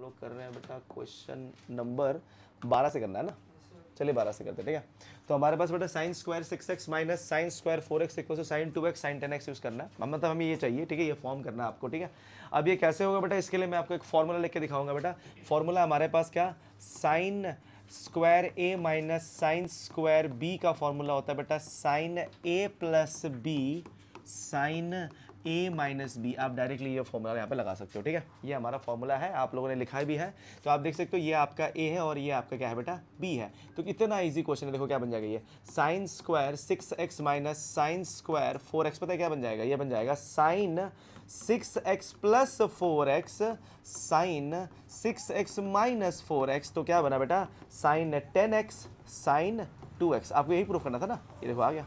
लोग कर रहे हैं बेटा क्वेश्चन नंबर 12 से करना है ना, चलिए 12 से करते हैं, ठीक है। तो हमारे पास बेटा sine square 6x minus sine square 4x equal to sine 2x sine 10x use करना है, मतलब हमें ये चाहिए, ठीक है, ये फॉर्म करना है आपको, ठीक है। अब ये कैसे होगा बेटा, इसके लिए मैं आपको एक फॉर्मूला लिख के दिखाऊंगा बेटा। फॉर्मूला हमारे पास क्या, साइन स्क्वायर ए माइनस साइन स्क्वायर बी का फॉर्मूला होता है बेटा sine A plus B sign A minus B. आप डायरेक्टली ये फॉर्मूला यहाँ पे लगा सकते हो, ठीक है। ये हमारा फॉर्मूला है, आप लोगों ने लिखा भी है, तो आप देख सकते हो ये आपका ए है और ये आपका क्या है बेटा, बी है। तो कितना इजी क्वेश्चन है, देखो क्या बन जाएगा ये, sign square 6x minus sine square 4x, पता है क्या बन जाएगा, ये बन जाएगा sign 6x plus 4x sign 6x minus 4x। तो क्या बना बेटा, साइन 10x साइन 2x। आपको यही प्रूफ करना था ना, ये देखो आ गया,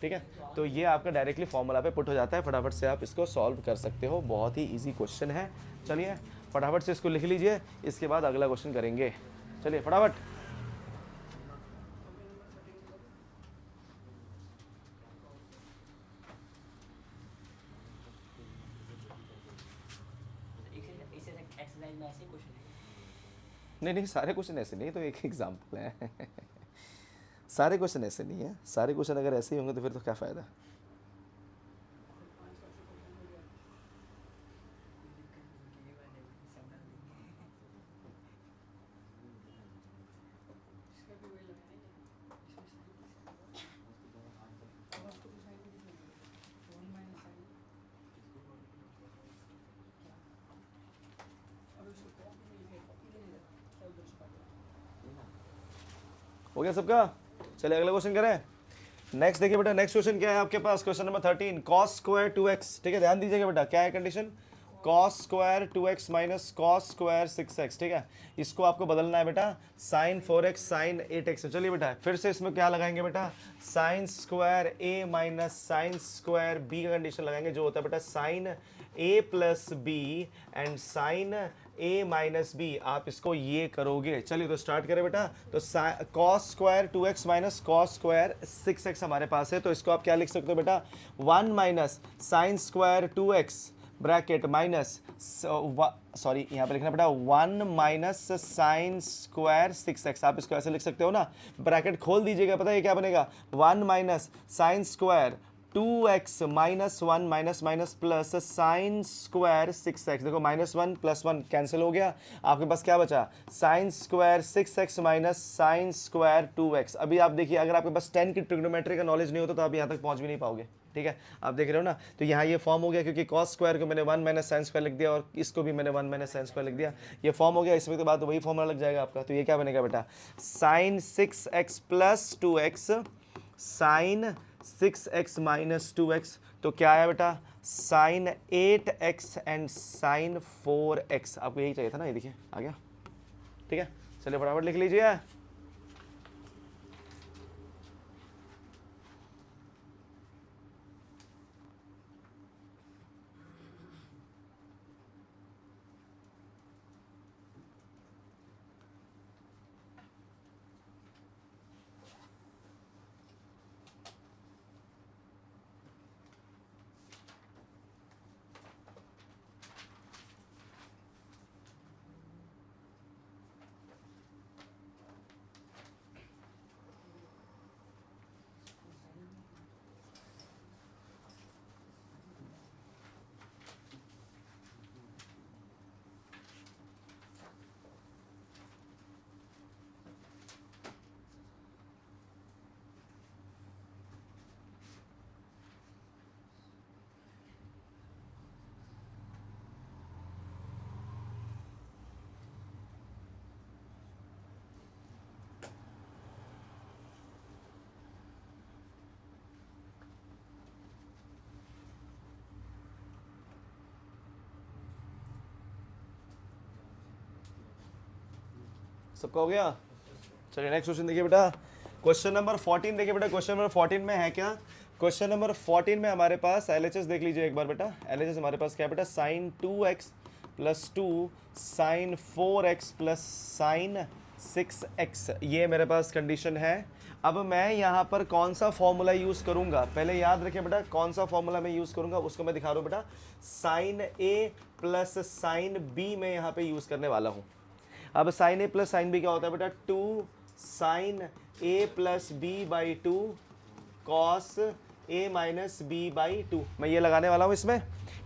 ठीक है। तो ये आपका डायरेक्टली फॉर्मूला पे पुट हो जाता है, फटाफट से आप इसको सॉल्व कर सकते हो, बहुत ही इजी क्वेश्चन है। चलिए फटाफट से इसको लिख लीजिए, इसके बाद अगला क्वेश्चन करेंगे, चलिए फटाफट। नहीं नहीं, सारे क्वेश्चन ऐसे नहीं, तो एक एग्जाम्पल है सारे क्वेश्चन ऐसे नहीं है, सारे क्वेश्चन अगर ऐसे ही होंगे तो फिर तो क्या फ़ायदा। हो गया सबका, चलिए अगला क्वेश्चन करें। नेक्स्ट देखिए बेटा, नेक्स्ट क्वेश्चन क्या है आपके पास, question number 13, cos square 2x, ठीक है, ध्यान दीजिएगा बेटा, क्या है condition, cos square 2x minus cos square 6x, ठीक है। इसको आपको बदलना है बेटा साइन 4x साइन 8x। चलिए बेटा फिर से इसमें क्या लगाएंगे बेटा, sine square a minus sine square b का कंडीशन लगाएंगे, जो होता है बेटा sine a plus B and sine a minus B. आप इसको ये करोगे, चलिए तो स्टार्ट करें बेटा। तो cos square 2x minus cos square 6x हमारे पास है, तो इसको आप क्या लिख सकते हो बेटा, 1 minus sine square 2x bracket minus, sorry यहाँ पे लिखना बेटा 1 माइनस साइन स्क्वायर 6x। आप इसको ऐसे लिख सकते हो ना, ब्रैकेट खोल दीजिएगा, पता है क्या बनेगा, 1 minus sine square 2x minus 1 minus minus plus sign square 6x। देखो माइनस 1 प्लस 1 कैंसिल हो गया, आपके पास क्या बचा, sign square 6x minus sine square 2x। अभी आप देखिए, अगर आपके पास 10 की ट्रिग्नोमेट्री का नॉलेज नहीं होता तो आप यहाँ तक पहुँच भी नहीं पाओगे, ठीक है। आप देख रहे हो ना, तो यहाँ ये फॉर्म हो गया, क्योंकि कॉस स्क्वायर को मैंने 1 माइनस साइन स्क्वायर लिख दिया और इसको भी मैंने 1 माइनस साइन स्क्वायर लिख दिया, ये फॉर्म हो गया। इसमें तो बाद वही फॉर्मूला लग जाएगा आपका। तो ये क्या बनेगा बेटा, sign 6x plus 2x sign 6x minus 2x। तो क्या आया बेटा, sign 8x and sign 4x। आपको यही चाहिए था ना, ये देखिए आ गया, ठीक है। चलिए फटाफट लिख लीजिए। सबका हो गया, चलिए नेक्स्ट क्वेश्चन देखिए बेटा, क्वेश्चन नंबर 14 देखिए बेटा। क्वेश्चन नंबर 14 में है क्या, क्वेश्चन नंबर 14 में हमारे पास एलएचएस देख लीजिए एक बार बेटा। एलएचएस हमारे पास क्या है बेटा, sine 2x plus 2 sine 4x plus sine 6x, ये मेरे पास कंडीशन है। अब मैं यहाँ पर कौन सा फॉर्मूला यूज़ करूँगा, पहले याद रखें बेटा कौन सा फॉर्मूला मैं यूज़ करूँगा, उसको मैं दिखा रहा हूँ बेटा। Sine A plus sine B मैं यहाँ पे यूज़ करने वाला हूँ। अब sine A plus sine B क्या होता है बेटा, 2 sine A plus B by 2 cos A minus B by 2, मैं ये लगाने वाला हूँ इसमें।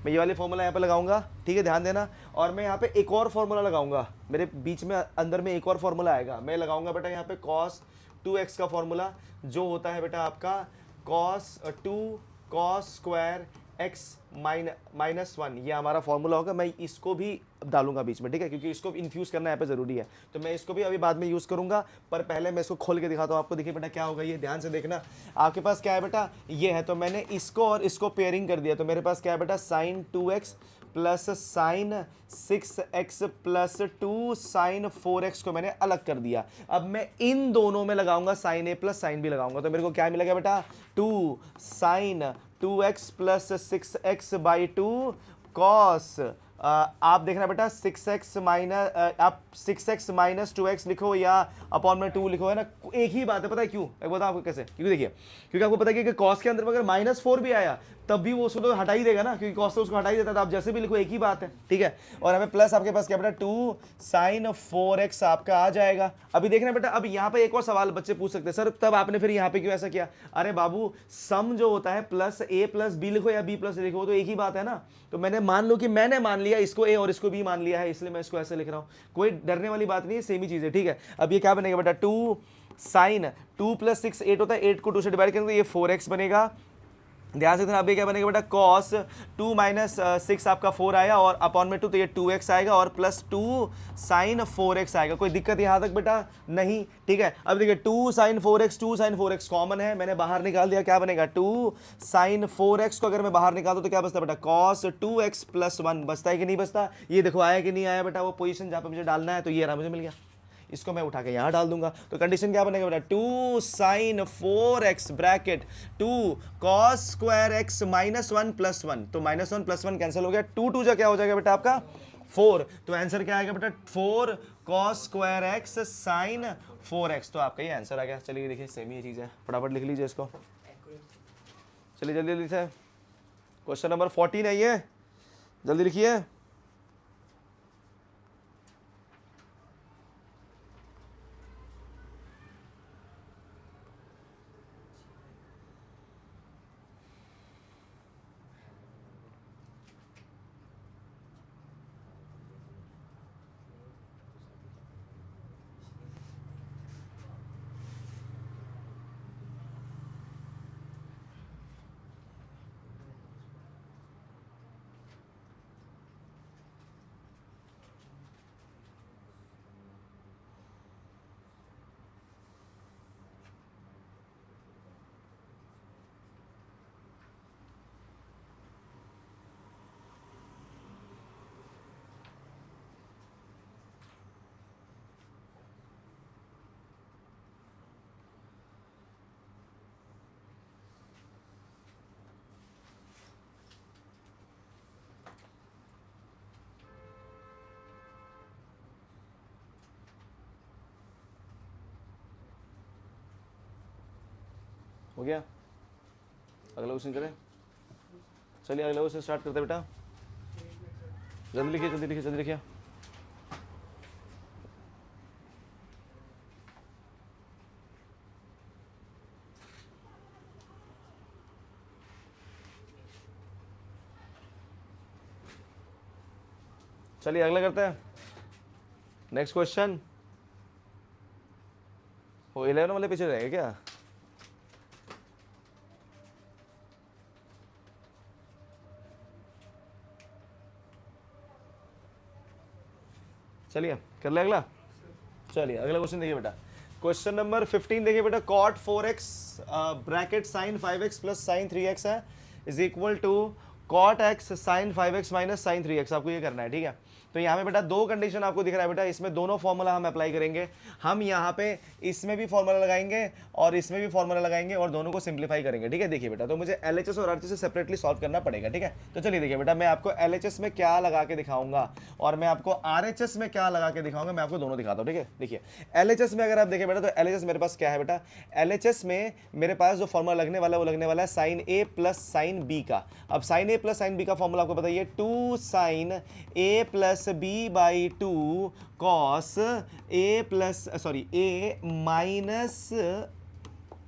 मैं ये वाली फॉर्मूला यहाँ पे लगाऊंगा, ठीक है, ध्यान देना। और मैं यहाँ पे एक और फॉर्मूला लगाऊंगा, मेरे बीच में अंदर में एक और फॉर्मूला आएगा। मैं लगाऊंगा बेटा यहाँ पे कॉस 2x का फॉर्मूला, जो होता है बेटा आपका cos 2 cos square x minus 1, ये हमारा फॉर्मूला होगा। मैं इसको भी डालूंगा बीच में, ठीक है, क्योंकि इसको इन्फ्यूज़ करना यहाँ पे ज़रूरी है। तो मैं इसको भी अभी बाद में यूज़ करूंगा, पर पहले मैं इसको खोल के दिखाता हूँ आपको। देखिए बेटा क्या होगा, ये ध्यान से देखना। आपके पास क्या है बेटा, ये है, तो मैंने इसको और इसको पेयरिंग कर दिया। तो मेरे पास क्या है बेटा, sine 2x plus sine 6x plus 2 sine 4x को मैंने अलग कर दिया। अब मैं इन दोनों में लगाऊंगा sign A plus sine B लगाऊंगा। तो मेरे को क्या मिलेगा बेटा, 2 sign 2x plus 6x by 2 cos, आप देखना बेटा 6x माइनस, आप 6x माइनस 2x लिखो या अपॉन में 2 लिखो, है ना, एक ही बात है। पता है क्यों, एक बताओ आपको कैसे, क्योंकि देखिए, क्योंकि आपको पता है कि कॉस के अंदर में अगर -4 भी आया तब भी वो उसको तो हटा ही देगा ना, क्योंकि कॉस तो उसको हटा ही देता है। तो आप जैसे भी लिखो एक ही बात है, ठीक है। और हमें प्लस आपके पास क्या बेटा, 2 साइन 4x आपका आ जाएगा। अभी देखना बेटा, अब यहाँ पे एक और सवाल बच्चे पूछ सकते हैं, सर तब आपने फिर यहाँ पे क्यों ऐसा किया। अरे बाबू, सम जो होता है प्लस ए प्लस बी लिखो या बी प्लस ए लिखो, तो एक ही बात है ना। तो मैंने मान लो कि मैंने मान लिया इसको ए और इसको बी मान लिया है, इसलिए मैं इसको ऐसे लिख रहा हूँ। कोई डरने वाली बात नहीं है, सेम ही चीज़ है, ठीक है। अब ये क्या बनेगा बेटा, 2 साइन 2 प्लस 6 8 होता है, 8 को 2 से डिवाइड करेंगे तो ये 4x बनेगा। ध्यान से देखना, अब ये क्या बनेगा बेटा, कॉस 2 माइनस 6 आपका 4 आया और अपॉन में 2, तो ये 2x आएगा और प्लस 2 साइन 4x आएगा। कोई दिक्कत यहाँ तक बेटा नहीं, ठीक है। अब देखिए 2 साइन 4x कॉमन है, मैंने बाहर निकाल दिया, क्या बनेगा, 2 साइन 4x को अगर मैं बाहर निकाल दूँ तो क्या बचता है बेटा, कॉस 2x प्लस 1 बचता है कि नहीं बचता। ये देखो आया कि नहीं आया बेटा, वो पोजीशन जहाँ पे मुझे डालना है, तो ये रहा, मुझे मिल गया। इसको मैं उठा के यहाँ डाल दूंगा। तो कंडीशन क्या बनेगा बेटा, 2 sine 4x bracket 2 cos square x minus 1 plus 1, तो माइनस 1 प्लस 1 कैंसिल हो गया, 2 2 जा क्या हो जाएगा बेटा आपका 4। तो आंसर क्या आएगा बेटा, 4 cos square x sign 4x। तो आपका ये आंसर आ गया। चलिए देखिए सेम ही चीज़ है, फटाफट लिख लीजिए इसको। चलिए जल्दी जल्दी से, क्वेश्चन नंबर 14 है ये, जल्दी लिखिए। हो गया, अगला क्वेश्चन करें। चलिए अगला क्वेश्चन स्टार्ट करते हैं बेटा, जल्दी लिखिए जल्दी लिखिए जल्दी लिखिए। चलिए अगला करते हैं, नेक्स्ट क्वेश्चन। वो 11 वाले पीछे रहेगा क्या। चलिए कर ले अगला। चलिए अगला क्वेश्चन देखिए बेटा, क्वेश्चन नंबर 15 देखिए बेटा, cot 4x bracket sine 5x plus sine 3x है is equal to cot x sine 5x minus sine 3x। आपको ये करना है, ठीक है। तो यहाँ पे बेटा दो कंडीशन आपको दिख रहा है बेटा, इसमें दोनों फॉर्मूला हम अप्लाई करेंगे। हम यहाँ पे इसमें भी फॉर्मूला लगाएंगे और इसमें भी फॉर्मूला लगाएंगे और दोनों को सिंप्लीफाई करेंगे, ठीक है। देखिए बेटा, तो मुझे LHS और RHS सेपरेटली सॉल्व करना पड़ेगा, ठीक है। तो चलिए देखिए बेटा, मैं आपको LHS में क्या लगा के दिखाऊंगा और मैं आपको RHS में क्या लगा के दिखाऊंगा, मैं आपको दोनों दिखाता हूँ, ठीक है। देखिए LHS में अगर आप देखें बेटा, तो LHS मेरे पास क्या है बेटा, LHS में मेरे पास जो फॉर्मूला लगने वाला है वो लगने वाला है sine A plus sine B का। अब sine A plus sine B का फॉर्मूला आपको बताइए, 2 sine A plus B by 2 cos A plus sorry A minus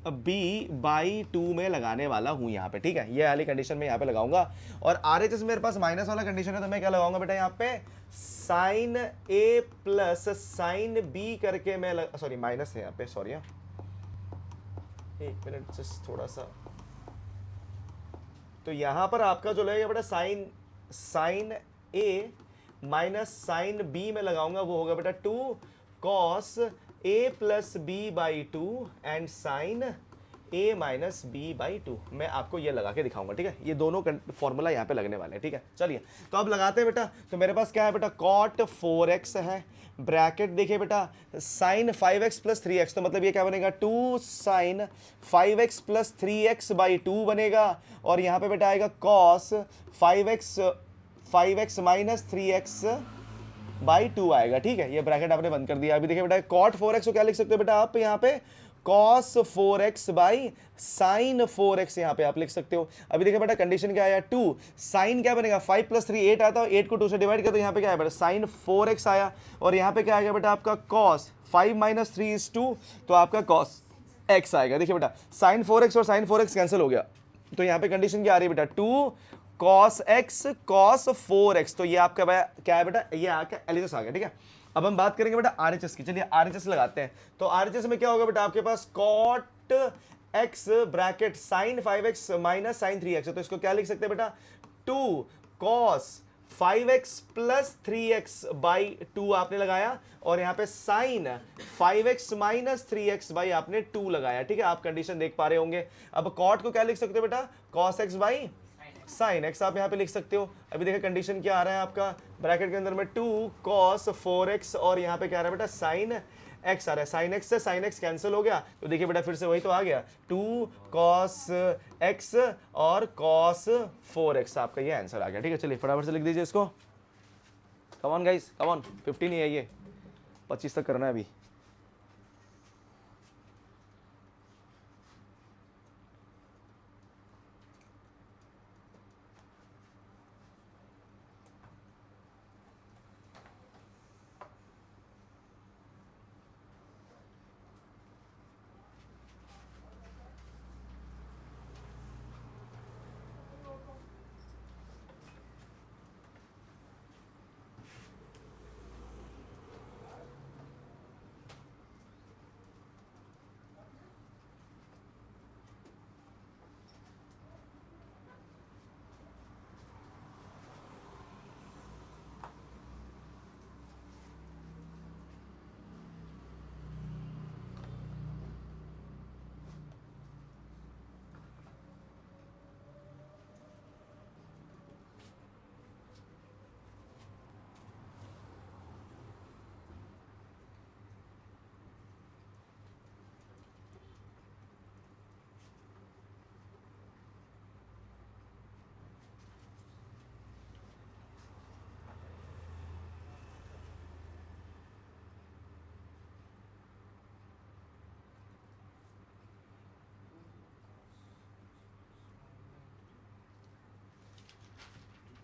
B by 2 में लगाने वाला हूं यहाँ पे, ठीक है। ये वाली कंडीशन में यहाँ पे लगाऊंगा। और RHS मेरे पास माइनस वाला कंडीशन है, तो मैं क्या लगाऊंगा बेटा यहाँ पे, sign A plus sine B करके मैं सॉरी माइनस है यहाँ पे, सॉरी, एक मिनट जस्ट थोड़ा सा। तो यहां पर आपका जो लगेगा बेटा sine A minus sine B में लगाऊंगा, वो होगा बेटा 2 cos A plus B by 2 and sine A minus B by 2। मैं आपको ये लगा के दिखाऊंगा, ठीक है। ये दोनों फॉर्मूला यहाँ पे लगने वाले हैं, ठीक है। चलिए तो अब लगाते हैं बेटा। तो मेरे पास क्या है बेटा, कॉट 4x है, ब्रैकेट देखिए बेटा, साइन 5x प्लस 3x, तो मतलब ये क्या बनेगा, 2 sign 5x plus 3x by 2 बनेगा। और यहाँ पे बेटा आएगा cos 5x minus 3x by 2 आएगा, ठीक है। ये ब्रैकेट आपने बंद कर दिया। अभी देखिए बेटा, कॉट 4x को क्या लिख सकते हो बेटा आप यहाँ पे, cos 4x by sine 4x यहाँ पे आप लिख सकते हो। अभी देखिए बेटा, कंडीशन क्या आया, 2 साइन क्या बनेगा, 5 प्लस 3 8 आता है, 8 को 2 से डिवाइड कर, तो यहाँ पे क्या है बेटा, साइन 4x आया। और यहाँ पे क्या आएगा बेटा आपका cos 5 माइनस 3 इज 2, तो आपका cos x आएगा। देखिए बेटा, साइन 4x और साइन 4x कैंसिल हो गया, तो यहाँ पे कंडीशन क्या आ रही है बेटा, 2 cos x cos 4x। तो ये आपका क्या है बेटा, ये आपका LHS आ गया, ठीक है। अब हम बात करेंगे बेटा RHS की। चलिए RHS लगाते हैं। तो RHS में क्या होगा बेटा, आपके पास cot x bracket sine 5x minus sine 3x है, तो इसको क्या लिख सकते हैं बेटा, 2 cos 5x plus 3x by 2 आपने लगाया, और यहाँ पे sign 5x minus 3x by आपने 2 लगाया, ठीक है। आप कंडीशन देख पा रहे होंगे। अब cot को क्या लिख सकते हो बेटा, cos x by sine x आप यहाँ पे लिख सकते हो। अभी देखिए कंडीशन क्या आ रहा है आपका, ब्रैकेट के अंदर में 2 cos 4x और यहाँ पे क्या आ रहा है बेटा, साइन x आ रहा है। साइन x से साइन x कैंसिल हो गया, तो देखिए बेटा फिर से वही तो आ गया, 2 cos x और cos 4x आपका ये आंसर आ गया, ठीक है। चलिए फटाफट से लिख दीजिए इसको। Come on guys, come on, 15 ही है ये, 25 तक करना है अभी।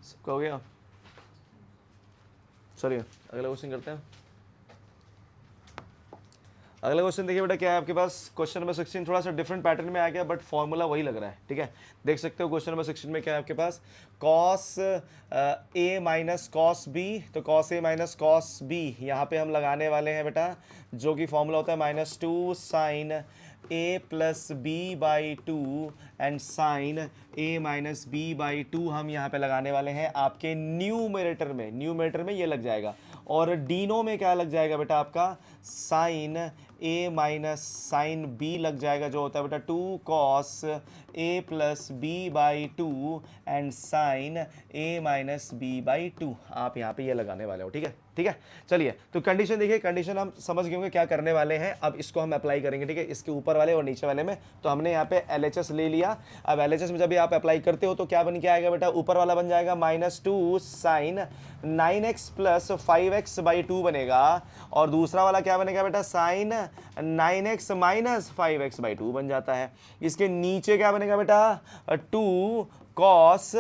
सबका हो गया, चलिए अगला क्वेश्चन करते हैं। अगला क्वेश्चन देखिए बेटा, क्या है आपके पास, क्वेश्चन नंबर 16 थोड़ा सा डिफरेंट पैटर्न में आ गया, बट फॉर्मूला वही लग रहा है, ठीक है। देख सकते हो क्वेश्चन नंबर 16 में क्या है आपके पास, cos a minus cos b, तो cos a minus cos b यहाँ पे हम लगाने वाले हैं बेटा, जो कि फॉर्मूला होता है -2 sine a plus B by 2 and sine a minus B by 2 हम यहाँ पे लगाने वाले हैं आपके न्यूमरेटर में। न्यूमरेटर में ये लग जाएगा, और डीनो में क्या लग जाएगा बेटा आपका, sine a minus sine b लग जाएगा, जो होता है बेटा 2 cos A plus B by two and sine A minus B by two. आप यहाँ पे ये लगाने वाले हो, ठीक है, ठीक है। चलिए तो कंडीशन देखिए, कंडीशन हम समझ गए होंगे क्या करने वाले हैं। अब इसको हम अप्लाई करेंगे, ठीक है, इसके ऊपर वाले और नीचे वाले में। तो हमने यहाँ पे LHS ले लिया। अब LHS में जब भी आप अप्लाई करते हो तो क्या बन के आएगा बेटा, ऊपर वाला बन जाएगा -2 sign 9x plus 5x by 2 बनेगा, और दूसरा वाला क्या बनेगा बेटा, sign 9x minus 5x by 2 बन जाता है। इसके नीचे क्या बनेगा बेटा, 2 cos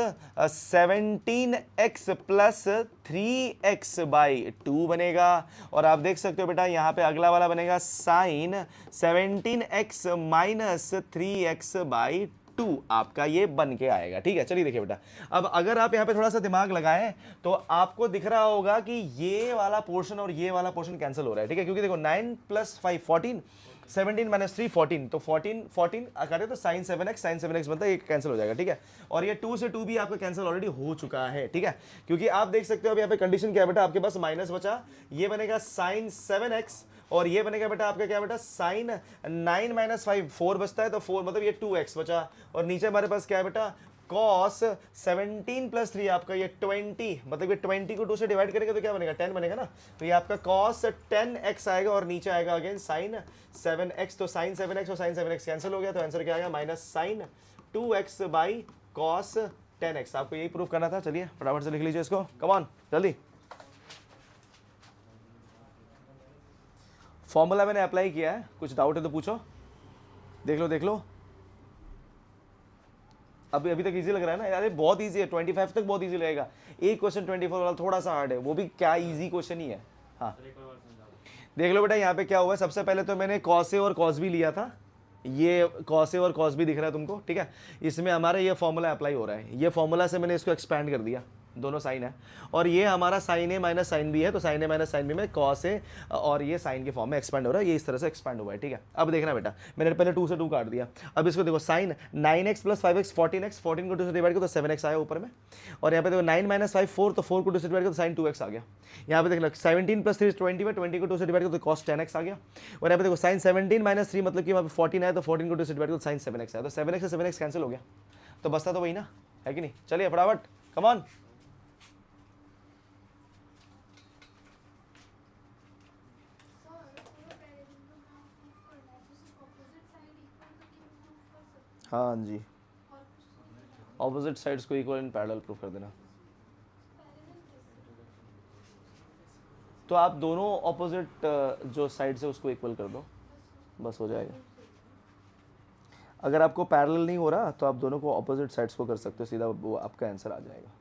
17x plus 3x by 2 बनेगा। और आप देख सकते हो बेटा यहाँ पे अगला वाला बनेगा sign 17x minus 3x by 2। आपका ये बन के आएगा, ठीक है। चलिए देखिए बेटा, अब अगर आप यहाँ पे थोड़ा सा दिमाग लगाएं तो आपको दिख रहा होगा कि ये वाला पोर्शन और ये वाला पोर्शन कैंसिल हो रहा है, ठीक है, क्योंकि देखो 9 + 5 14, 17 - 3 14, तो 14 करें तो साइन 7x बनता है, ये कैंसिल हो जाएगा, ठीक है। और ये 2 से 2 भी आपका कैंसिल ऑलरेडी हो चुका है, ठीक है, क्योंकि आप देख सकते हो अब यहाँ पे कंडीशन क्या है बेटा, आपके पास माइनस बचा, ये बनेगा साइन 7x, और ये बनेगा बेटा आपका क्या बेटा, साइन 9 - 5 4 बचता है, तो 4 मतलब ये 2x बचा, और नीचे हमारे पास क्या है बेटा, cos 17 + 3 आपका ये 20, मतलब ये 20 को 2 से डिवाइड करेंगे तो क्या बनेगा, 10 बनेगा ना। तो ये आपका cos 10x आएगा, और नीचे आएगा अगेन साइन 7x, तो साइन 7x और साइन 7x कैंसिल हो गया, तो आंसर क्या आएगा, minus sign 2x by cos 10x। आपको यही प्रूफ करना था। चलिए फटाफट से लिख लीजिए इसको, कम ऑन जल्दी। फॉर्मूला मैंने अप्लाई किया है, कुछ डाउट है तो पूछो, देख लो। अभी तक इजी लग रहा है ना यार, ये बहुत इजी है, 25 तक बहुत इजी लगेगा। एक क्वेश्चन 24 वाला थोड़ा सा हार्ड है, वो भी क्या इजी क्वेश्चन ही है। हाँ देख लो बेटा, यहाँ पे क्या हुआ है, सबसे पहले तो मैंने कॉस ए और कॉस बी लिया था, ये कॉस ए और कॉस बी दिख रहा है तुमको, ठीक है। इसमें हमारा ये फॉर्मूला अप्लाई हो रहा है, ये फॉर्मूला से मैंने इसको एक्सपैंड कर दिया, दोनों साइन है, और ये हमारा sign A minus sine B है, तो sine A minus sine B में कॉस ए और ये साइन के फॉर्म में एक्सपैंड हो रहा है, ये इस तरह से एक्सपैंड हुआ है, ठीक है। अब देखना बेटा, मैंने पहले 2 से 2 काट दिया, अब इसको देखो, sign 9x plus 5x 14x, 14 को 2 से डिवाइड करो तो 7x आया ऊपर में, और यहाँ पे देखो 9 - 5 4, तो 4 को 2 से डिवाइड करो तो साइन 2x आ गया। यहाँ पे देखो 17 + 3 20 में 20 को 2 से डिवाइड करो तो कॉस 10x आ गया, और यहाँ पे देखो साइन 17 - 3 मतलब कि वहाँ पे 14 आया, तो 14 को 2 से डिवाइड करो तो साइन 7x आया, तो 7x से 7x कैंसिल हो गया, तो बसता तो वही ना, है कि नहीं। चलिए फटाफट, कम ऑन। हाँ जी, ऑपोजिट साइड्स को इक्वल एंड पैरेलल प्रूफ कर देना। तो आप दोनों ऑपोजिट जो साइड्स है उसको इक्वल कर दो, बस हो जाएगा। अगर आपको पैरेलल नहीं हो रहा तो आप दोनों को ऑपोजिट साइड्स को कर सकते हो, सीधा वो आपका आंसर आ जाएगा।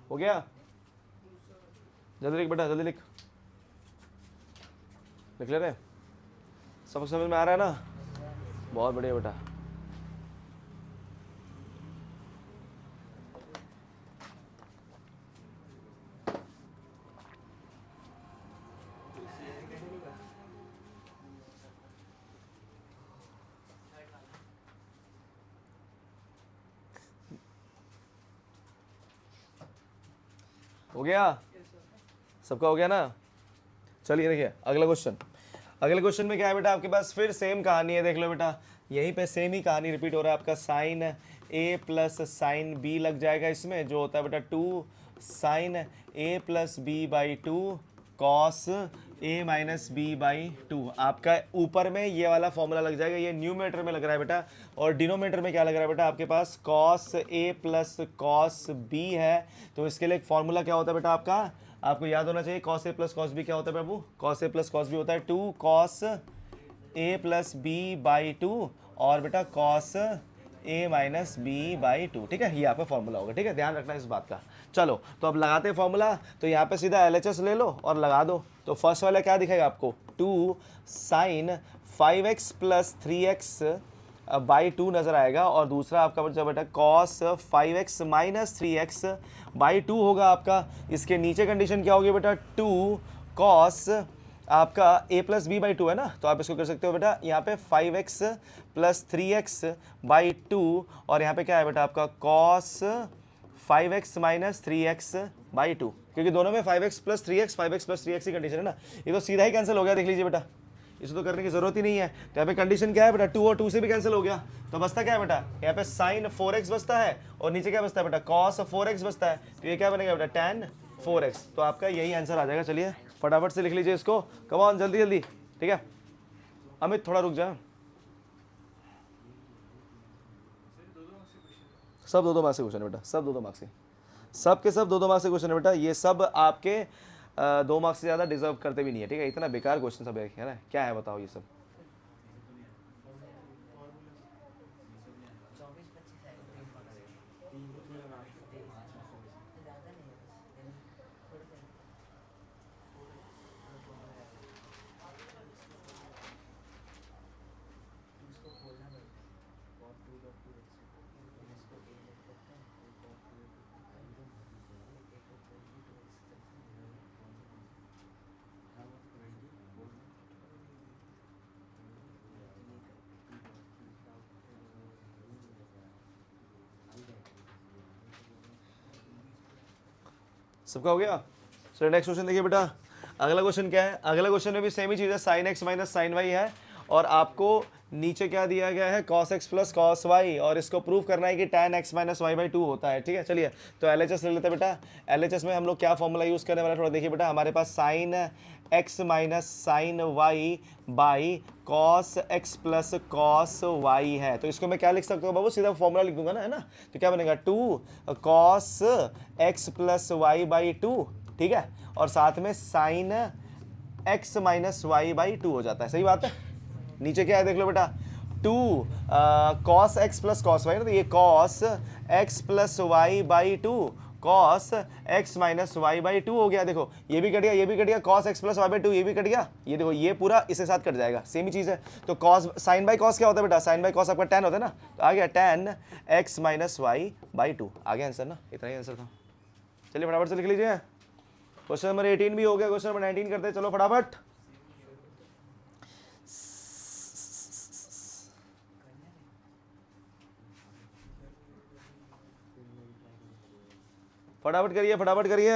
हो गया, जल्दी लिख बेटा, जल्दी लिख ले रहे, सब समझ में आ रहा है ना, बहुत बढ़िया बेटा। हो गया, सबका हो गया ना। चलिए देखिए अगला क्वेश्चन, अगले क्वेश्चन में क्या है बेटा, आपके पास फिर सेम कहानी है, देख लो बेटा, यहीं पे सेम ही कहानी रिपीट हो रहा है। आपका sine A plus sine B लग जाएगा इसमें, जो होता है बेटा 2 sine A plus B by 2 cos A minus B by 2। आपका ऊपर में ये वाला फॉर्मूला लग जाएगा, ये न्यूमरेटर में लग रहा है बेटा, और डिनोमिनेटर में क्या लग रहा है बेटा, आपके पास cos A plus cos B है। तो इसके लिए एक फॉर्मूला क्या होता है बेटा आपका, आपको याद होना चाहिए, cos A plus cos B क्या होता है बाबू, cos A plus cos B होता है 2 cos A plus B by 2, और बेटा cos A minus B by 2, ठीक है, ये आपका फॉर्मूला होगा, ठीक है, ध्यान रखना इस बात का। चलो तो अब लगाते हैं फॉर्मूला, तो यहाँ पे सीधा LHS ले लो और लगा दो। तो फर्स्ट वाला क्या दिखेगा आपको, 2 sign 5x plus 3x by two नजर आएगा, और दूसरा आपका बचा बेटा cos 5x minus 3x by two होगा आपका। इसके नीचे कंडीशन क्या होगी बेटा, 2 कॉस आपका a plus B by two है ना, तो आप इसको कर सकते हो बेटा यहाँ पे 5x plus 3x by two, और यहाँ पे क्या है बेटा आपका cos 5x minus 3x by two, क्योंकि दोनों में 5x plus 3x 5x plus 3x की कंडीशन है ना, ये तो सीधा ही कैंसिल हो गया, देख लीजिए बेटा, इसे तो करने की जरूरत ही नहीं है। तो यहाँ पे कंडीशन क्या है बेटा, 2 और 2 से भी कैंसिल हो गया, तो बचता क्या है बेटा, यहाँ पे साइन 4x बचता है, और नीचे क्या बचता है बेटा, कॉस 4x बचता है, तो ये क्या बनेगा बेटा, tan 4x। तो आपका यही आंसर आ जाएगा। चलिए फटाफट से लिख लीजिए इसको, कम ऑन जल्दी जल्दी, ठीक है। अमित थोड़ा रुक जा, सब 2-2 मार्क्स के क्वेश्चन है बेटा, सब 2-2 मार्क्स के, सब के सब 2-2 मार्क्स के क्वेश्चन है बेटा, ये सब आपके 2 मार्क्स से ज़्यादा डिजर्व करते भी नहीं है, ठीक है। इतना बेकार क्वेश्चन सब है ना, क्या है बताओ ये सब। सबका हो गया। चलो नेक्स्ट क्वेश्चन देखिए बेटा, अगला क्वेश्चन क्या है, अगला क्वेश्चन में भी सेम ही चीज़ है, sine X minus sine Y है, और आपको नीचे क्या दिया गया है, cos x plus cos Y, और इसको प्रूव करना है कि tan x minus Y by two होता है, ठीक है। चलिए तो LHS ले लेते हैं बेटा, LHS में हम लोग क्या फॉर्मूला यूज़ करने वाले हैं, थोड़ा देखिए बेटा, हमारे पास sine x minus sine y by cos x plus cos y है, तो इसको मैं क्या लिख सकता हूँ बाबू, सीधा फॉर्मूला लिख दूंगा ना, है ना, तो क्या बनेगा 2 cos x plus Y by two, ठीक है, और साथ में sine x minus Y by two हो जाता है, सही बात है। नीचे क्या है देख लो बेटा, 2 cos x plus cos Y, तो ये cos x plus Y by two cos X minus Y by two हो गया, देखो ये भी कट गया, ये भी कट गया, cos x plus Y by two ये भी कट गया, ये देखो ये पूरा इसके साथ कट जाएगा, सेम ही चीज़ है। तो कॉस साइन बाई कॉस क्या होता है बेटा, साइन बाई कॉस आपका tan होता है ना, तो आ गया tan x minus Y by two, आ गया आंसर ना, इतना ही आंसर था। चलिए फटाफट से लिख लीजिए, क्वेश्चन नंबर 18 भी हो गया, क्वेश्चन नंबर 19 करते हैं, चलो फटाफट। फटाफट करिए फटाफट करिए,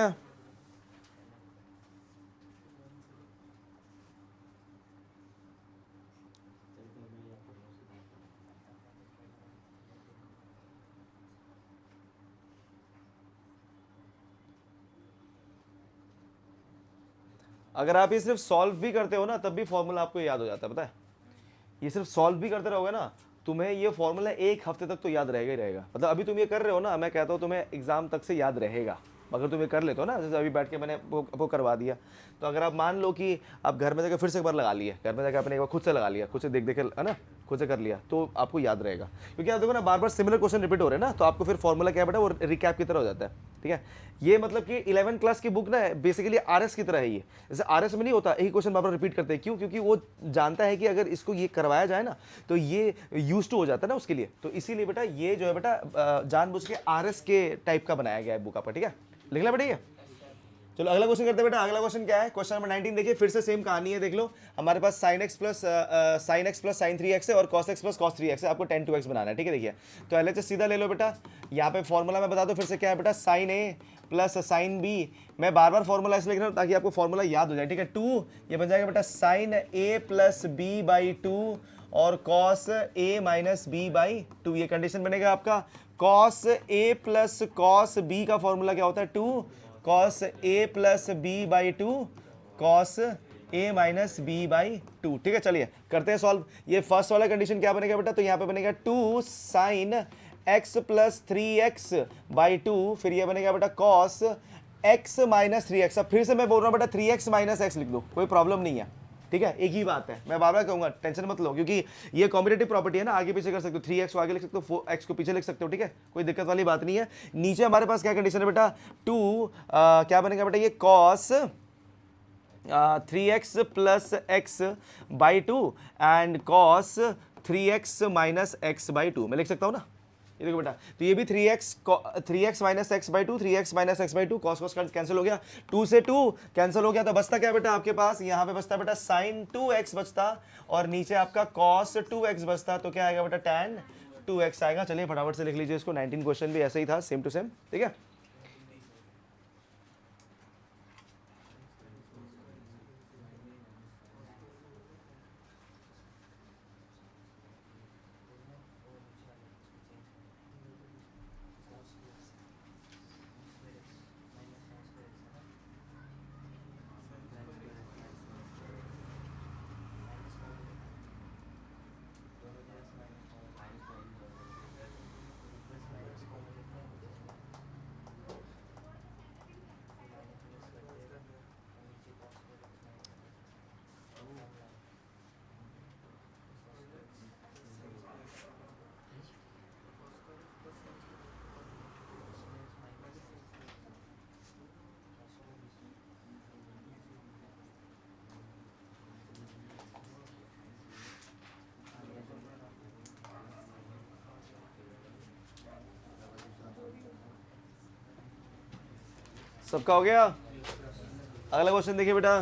अगर आप ये सिर्फ सॉल्व भी करते हो ना तब भी फॉर्मूला आपको याद हो जाता है, पता है, ये सिर्फ सॉल्व भी करते रहोगे ना, तुम्हें ये फॉर्मूला 1 हफ्ते तक तो याद रहेगा ही रहेगा। मतलब अभी तुम ये कर रहे हो ना, मैं कहता हूँ तुम्हें एग्जाम तक से याद रहेगा, अगर तुम ये कर लेते हो ना, जैसे अभी बैठ के मैंने वो करवा दिया, तो अगर आप मान लो कि आप घर में जाकर फिर से एक बार लगा लिए, घर में जाकर आपने एक बार खुद से लगा लिया, खुद से देख देख के, है ना, खुद से कर लिया, तो आपको याद रहेगा, क्योंकि आप देखो ना बार बार सिमिलर क्वेश्चन रिपीट हो रहे हैं ना, तो आपको फिर फॉर्मूला क्या बेटा वो रिकैप की तरह हो जाता है, ठीक है। ये मतलब कि 11th क्लास की बुक ना बेसिकली RS की तरह है, ये जैसे RS में नहीं होता एक क्वेश्चन बार बार रिपीट करते हैं, क्यों, क्योंकि वो जानता है कि अगर इसको ये करवाया जाए ना तो ये यूज टू हो जाता है ना उसके लिए, तो इसीलिए बेटा ये जो है बेटा जानबूझ के RS के टाइप का बनाया गया है बुक आपका, ठीक है, लिख ला बेटा ये। चलो अगला क्वेश्चन करते हैं बेटा, अगला क्वेश्चन क्या है, क्वेश्चन नंबर 19 देखिए, फिर से सेम कहानी है, देख लो हमारे पास sine x plus sine 3x है, और cos x plus cos 3x है, आपको tan 2x बनाना है, ठीक है। देखिए तो LHS सीधा ले लो बेटा, यहाँ पे फॉर्मूला मैं बता दो फिर से क्या है बेटा, sine A plus sine B, मैं बार बार फॉर्मूला इसलिए लिख रहा हूँ ताकि आपको फॉर्मूला याद हो जाए, ठीक है। 2 ये बन जाएगा बेटा sine A plus B by two, और cos A minus B by two, ये कंडीशन बनेगा आपका। Cos A plus cos B का फॉर्मूला क्या होता है, 2 cos A plus B by two cos A minus B by two, ठीक है। चलिए करते हैं सॉल्व, ये फर्स्ट वाला कंडीशन क्या बनेगा बेटा, तो यहाँ पे बनेगा 2 sign x plus 3x by two, फिर ये बनेगा बेटा कॉस एक्स माइनस 3x, अब फिर से मैं बोल रहा हूँ बेटा 3x माइनस एक्स लिख दो, कोई प्रॉब्लम नहीं है, ठीक है, एक ही बात है, मैं बार बार कहूंगा टेंशन मत लो, क्योंकि ये कॉम्पिटेटिव प्रॉपर्टी है ना, आगे पीछे कर सकते हो, 3x को आगे लिख सकते हो, 4x को पीछे लिख सकते हो, ठीक है, कोई दिक्कत वाली बात नहीं है। नीचे हमारे पास क्या कंडीशन है बेटा, 2 क्या बनेगा बेटा, ये cos 3x plus x by two and cos 3x minus x by two, मैं लिख सकता हूँ ना, ये देखो बेटा, तो ये भी 3x minus x by two, 3x minus x by two, cos cos cancel हो गया, 2 से 2 कैंसिल हो गया, तो बचता क्या बेटा आपके पास, यहाँ पे बचता बेटा साइन 2x बचता, और नीचे आपका कॉस 2x बचता, तो क्या आएगा बेटा tan 2x आएगा। चलिए फटाफट से लिख लीजिए इसको, 19 क्वेश्चन भी ऐसे ही था, सेम टू सेम, ठीक है। सबका हो गया। अगला क्वेश्चन देखिए बेटा,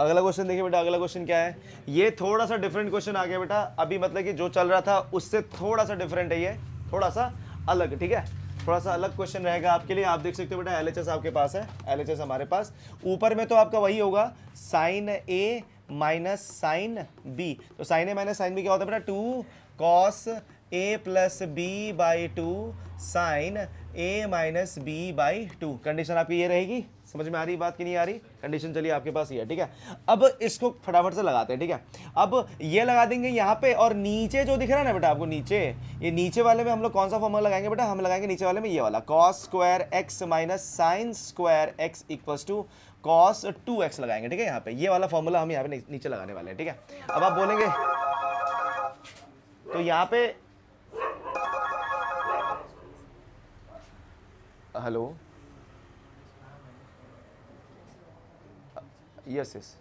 अगला क्वेश्चन देखिए बेटा, अगला क्वेश्चन क्या है, ये थोड़ा सा डिफरेंट क्वेश्चन आ गया बेटा, अभी मतलब कि जो चल रहा था उससे थोड़ा सा डिफरेंट है, ये थोड़ा सा अलग, ठीक है, थोड़ा सा अलग क्वेश्चन रहेगा आपके लिए। आप देख सकते हो बेटा LHS आपके पास है, LHS हमारे पास, ऊपर में तो आपका वही होगा sine A minus sine B, तो sine A minus sine B क्या होता है बेटा, 2 cos A plus B by 2 sine A minus B by 2, condition आपकी ये रहेगी। समझ में आ रही बात कि नहीं आ रही, कंडीशन चलिए आपके पास ये है, ठीक है। अब इसको फटाफट से लगाते हैं, ठीक है। अब ये लगा देंगे यहाँ पे, और नीचे जो दिख रहा है ना बेटा आपको, नीचे, ये नीचे वाले में हम लोग कौन सा फॉर्मूला लगाएंगे बेटा, हम लगाएंगे नीचे वाले में ये वाला, cos square X minus sine square X equals to cos 2x लगाएंगे, ठीक है। यहाँ पे ये वाला फॉर्मूला हम यहाँ पे नीचे लगाने वाले हैं, ठीक है। अब आप बोलेंगे तो यहाँ पे, हेलो, यस यस,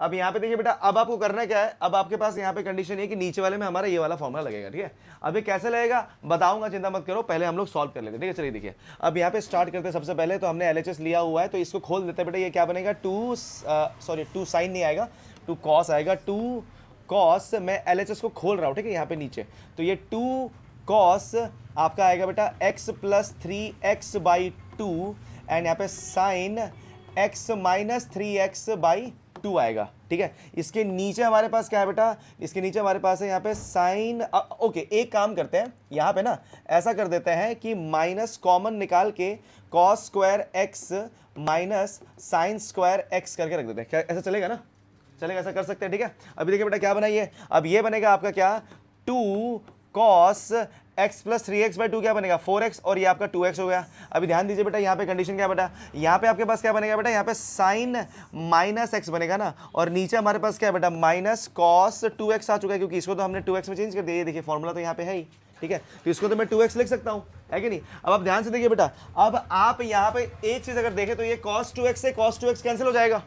अब यहाँ पे देखिए बेटा, अब आपको करना क्या है, अब आपके पास यहाँ पे कंडीशन है कि नीचे वाले में हमारा ये वाला फॉर्मूला लगेगा, ठीक है। अब ये कैसे लगेगा बताऊंगा, चिंता मत करो, पहले हम लोग सॉल्व कर लेते हैं, ठीक है। चलिए देखिए, अब यहाँ पे स्टार्ट करते हैं। सबसे पहले तो हमने LHS लिया हुआ है, तो इसको खोल देते हैं बेटा। ये क्या बनेगा, 2 साइन नहीं आएगा, 2 कॉस आएगा, 2 कॉस, मैं LHS को खोल रहा हूँ, ठीक है, यहाँ पे नीचे, तो ये 2 कॉस आपका आएगा बेटा x plus 3x by 2, and यहाँ पे sign x minus 3x by 2 आएगा, ठीक है। इसके नीचे हमारे पास क्या है बेटा, इसके नीचे हमारे पास है यहाँ पे साइन, ओके, एक काम करते हैं यहाँ पे ना, ऐसा कर देते हैं कि माइनस कॉमन निकाल के cos square X minus sine square x करके रख देते हैं, क्या ऐसा चलेगा ना, चलेगा, ऐसा कर सकते हैं, ठीक है। अभी देखिए बेटा क्या बनाइए, अब ये बनेगा आपका क्या, 2 cos x plus 3x by 2 क्या बनेगा, 4x, और ये आपका 2x हो गया। अभी ध्यान दीजिए बेटा, यहाँ पे कंडीशन क्या बेटा, यहाँ पे आपके पास क्या बनेगा बेटा, यहाँ पे साइन माइनस x बनेगा ना, और नीचे हमारे पास क्या है बेटा, माइनस कॉस 2x आ चुका है, क्योंकि इसको तो हमने 2x में चेंज कर दिया। ये देखिए फॉर्मूला तो यहाँ पे है ही, ठीक है, तो इसको तो मैं 2x लिख सकता हूँ, है कि नहीं। अब आप ध्यान से देखिए बेटा, अब आप यहाँ पे एक चीज अगर देखें तो ये cos 2x से cos 2x कैंसिल हो जाएगा।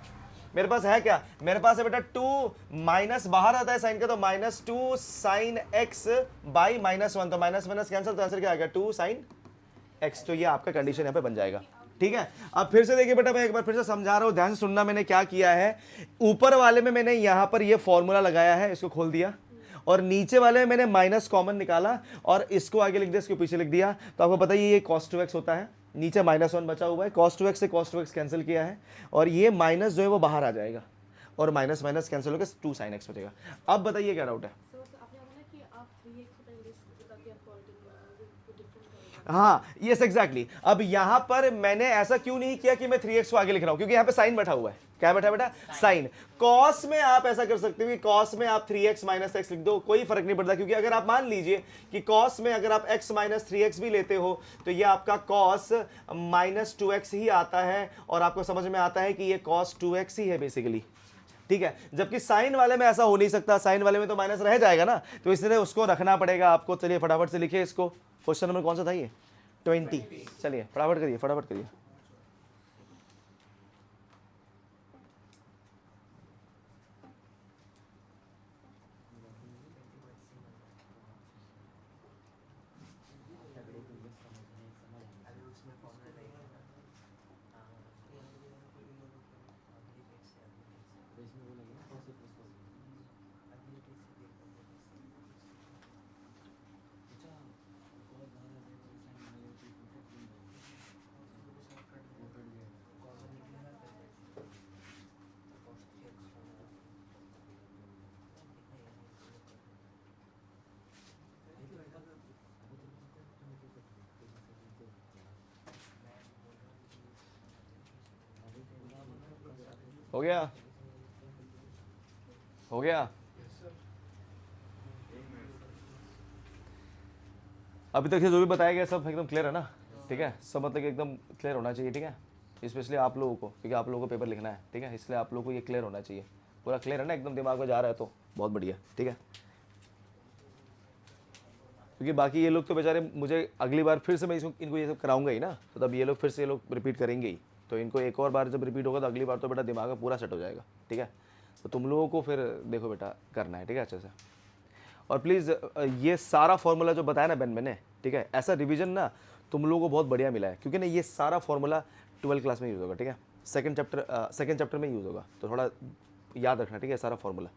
मेरे पास है क्या, मेरे पास है बेटा 2 माइनस बाहर आता है साइन का, तो -2 साइन एक्स बाई -1, तो माइनस माइनस कैंसिल, तो आंसर क्या आएगा, 2 साइन एक्स। तो ये आपका कंडीशन यहाँ पे बन जाएगा, ठीक है। अब फिर से देखिए बेटा, मैं एक बार फिर से समझा रहा हूँ, ध्यान से सुनना। मैंने क्या किया है, ऊपर वाले में मैंने यहाँ पर ये फॉर्मूला लगाया है, इसको खोल दिया, और नीचे वाले में मैंने माइनस कॉमन निकाला और इसको आगे लिख दिया, इसको पीछे लिख दिया। तो आपको पता ही ये cos 2x होता है, नीचे -1 बचा हुआ है, cos 2x से cos 2x कैंसिल किया है, और ये माइनस जो है वो बाहर आ जाएगा, और माइनस माइनस कैंसिल होकर 2 sin x बचेगा। अब बताइए क्या डाउट है। हाँ यस एग्जैक्टली। अब यहाँ पर मैंने ऐसा क्यों नहीं किया कि मैं 3x को आगे लिख रहा हूँ, क्योंकि यहाँ पे साइन बैठा हुआ है। क्या बैठा बेटा, साइन। कॉस में आप ऐसा कर सकते हो कि कॉस में आप 3x माइनस x लिख दो, कोई फर्क नहीं पड़ता, क्योंकि अगर आप मान लीजिए कि कॉस में अगर आप x माइनस 3x भी लेते हो तो ये आपका कॉस माइनस 2x ही आता है, और आपको समझ में आता है कि ये कॉस 2x ही है बेसिकली, ठीक है। जबकि साइन वाले में ऐसा हो नहीं सकता, साइन वाले में तो माइनस रह जाएगा ना, तो इसलिए उसको रखना पड़ेगा आपको। चलिए फटाफट से लिखिए इसको। क्वेश्चन नंबर कौन सा था ये, 20। चलिए फटाफट करिए, फटाफट करिए। हो गया? हो गया? अभी तक ये जो भी बताया गया सब एकदम क्लियर है ना? ठीक है, सब मतलब कि एकदम क्लियर होना चाहिए, ठीक है, स्पेशली आप लोगों को, क्योंकि आप लोगों को पेपर लिखना है, ठीक है, इसलिए आप लोगों को ये क्लियर होना चाहिए। पूरा क्लियर है ना, एकदम दिमाग में जा रहा है तो बहुत बढ़िया, ठीक है। क्योंकि बाकी ये लोग तो बेचारे, मुझे अगली बार फिर से मैं इनको ये सब कराऊंगा ही ना, तो तब ये लोग फिर से ये लोग रिपीट करेंगे ही, तो इनको एक और बार जब रिपीट होगा तो अगली बार तो बेटा दिमाग में पूरा सेट हो जाएगा, ठीक है। तो तुम लोगों को फिर देखो बेटा करना है, ठीक है, अच्छे से। और प्लीज़ ये सारा फॉर्मूला जो बताया ना बेन मैंने, ठीक है, ऐसा रिवीजन ना तुम लोगों को बहुत बढ़िया मिला है, क्योंकि ना ये सारा फॉर्मूला 12 क्लास में यूज़ होगा, ठीक है, सेकंड चैप्टर में यूज़ होगा, तो थोड़ा याद रखना, ठीक है, सारा फॉर्मूला।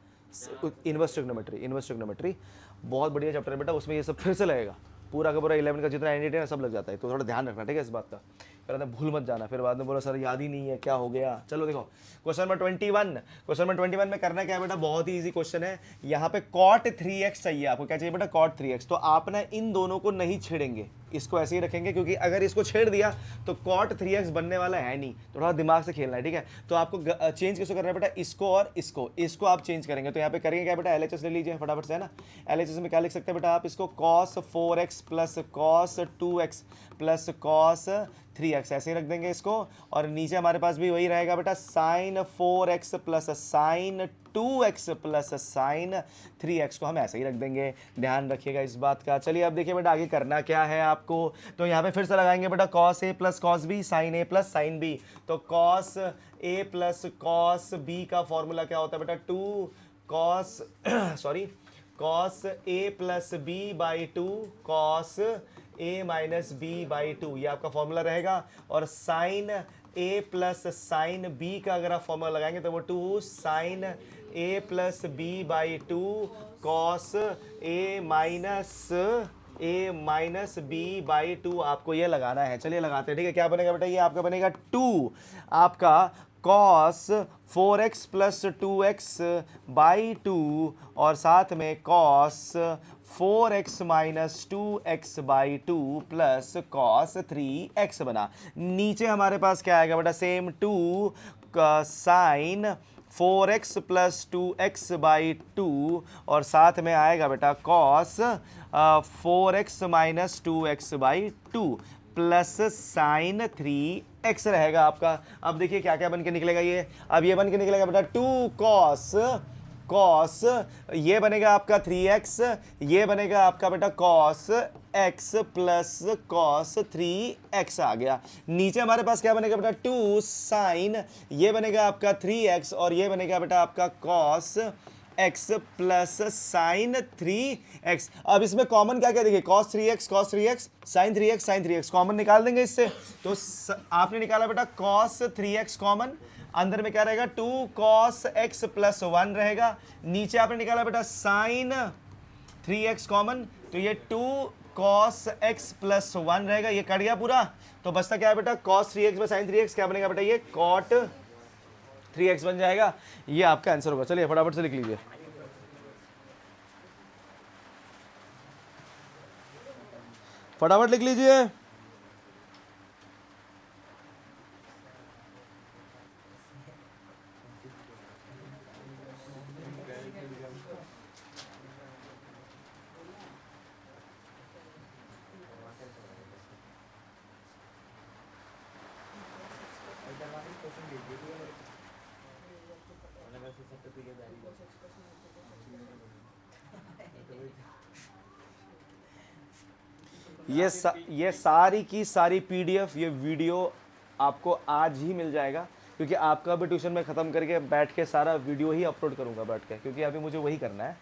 इनवर्स ट्रिग्नोमेट्री बहुत बढ़िया चैप्टर है बेटा, उसमें ये सब फिर से लगेगा, पूरा का पूरा 11 का जितना एंटिटी है सब लग जाता है, तो थोड़ा ध्यान रखना, ठीक है, इस बात का। फिर भूल मत जाना, फिर बाद में बोला सर याद ही नहीं है, क्या हो गया। चलो देखो क्वेश्चन नंबर 21 में करना क्या है बेटा, बहुत ही इजी क्वेश्चन है। यहाँ पे cot 3x चाहिए आपको, क्या चाहिए बेटा, cot 3x। तो आप ना इन दोनों को नहीं छेड़ेंगे, इसको ऐसे ही रखेंगे, क्योंकि अगर इसको छेड़ दिया तो cot 3x बनने वाला है नहीं, तो थोड़ा दिमाग से खेलना है, ठीक है। तो आपको चेंज किसको करना है बेटा, इसको और इसको आप चेंज करेंगे। तो यहाँ पे करेंगे क्या बेटा, LHS ले लीजिए फटाफट से, है ना। LHS में क्या लिख सकते हैं बेटा आप, इसको cos 4x plus cos 2x plus cos 3x ऐसे ही रख देंगे इसको। और नीचे हमारे पास भी वही रहेगा बेटा, sin 4x plus sin 2x plus sin 3x को हम ऐसे ही रख देंगे, ध्यान रखिएगा इस बात का। चलिए अब देखिए बेटा आगे करना क्या है आपको। तो यहाँ पे फिर से लगाएंगे बेटा cos a plus cos b, sin a plus sin b। तो cos a plus cos b का फॉर्मूला क्या होता है बेटा, 2 cos cos a plus b by 2 cos a minus B by 2, ये आपका फॉर्मूला रहेगा। और sine a plus sine b का अगर आप फॉर्मूला लगाएंगे तो वो 2 sine a plus B by 2 cos a minus B by 2 आपको ये लगाना है। चलिए लगाते हैं, ठीक है। क्या बनेगा बेटा, ये आपका बनेगा 2 आपका cos 4x plus 2x by 2 और साथ में cos 4x minus 2x by 2 plus cos 3x बना। नीचे हमारे पास क्या आएगा बेटा, सेम 2 का sign 4x plus 2x by 2 और साथ में आएगा बेटा cos 4x minus 2x by 2 plus sine 3x रहेगा आपका। अब देखिए क्या क्या बन के निकलेगा ये, अब ये बन के निकलेगा बेटा 2 cos ये बनेगा आपका 3x, ये बनेगा आपका बेटा cos x plus cos 3x आ गया। नीचे हमारे पास क्या बनेगा बेटा 2 साइन, ये बनेगा आपका 3x और ये बनेगा बेटा आपका cos x plus sine 3x। अब इसमें कॉमन क्या क्या देखिए, cos 3x sign 3x common निकाल देंगे इससे। तो आपने निकाला बेटा cos 3x कॉमन, अंदर में क्या रहेगा 2 cos x प्लस 1 रहेगा। नीचे आपने निकाला बेटा साइन 3x कॉमन, तो ये 2 cos x प्लस 1 रहेगा, ये कट गया पूरा। तो बचता क्या है बेटा cos 3x में साइन 3x, क्या बनेगा बेटा ये cot 3x बन जाएगा। ये आपका आंसर होगा। चलिए फटाफट से लिख लीजिए, फटाफट लिख लीजिए। ये सारी की सारी PDF, ये वीडियो आपको आज ही मिल जाएगा, क्योंकि आपका भी ट्यूशन में ख़त्म करके बैठ के सारा वीडियो ही अपलोड करूँगा बैठ के, क्योंकि अभी मुझे वही करना है।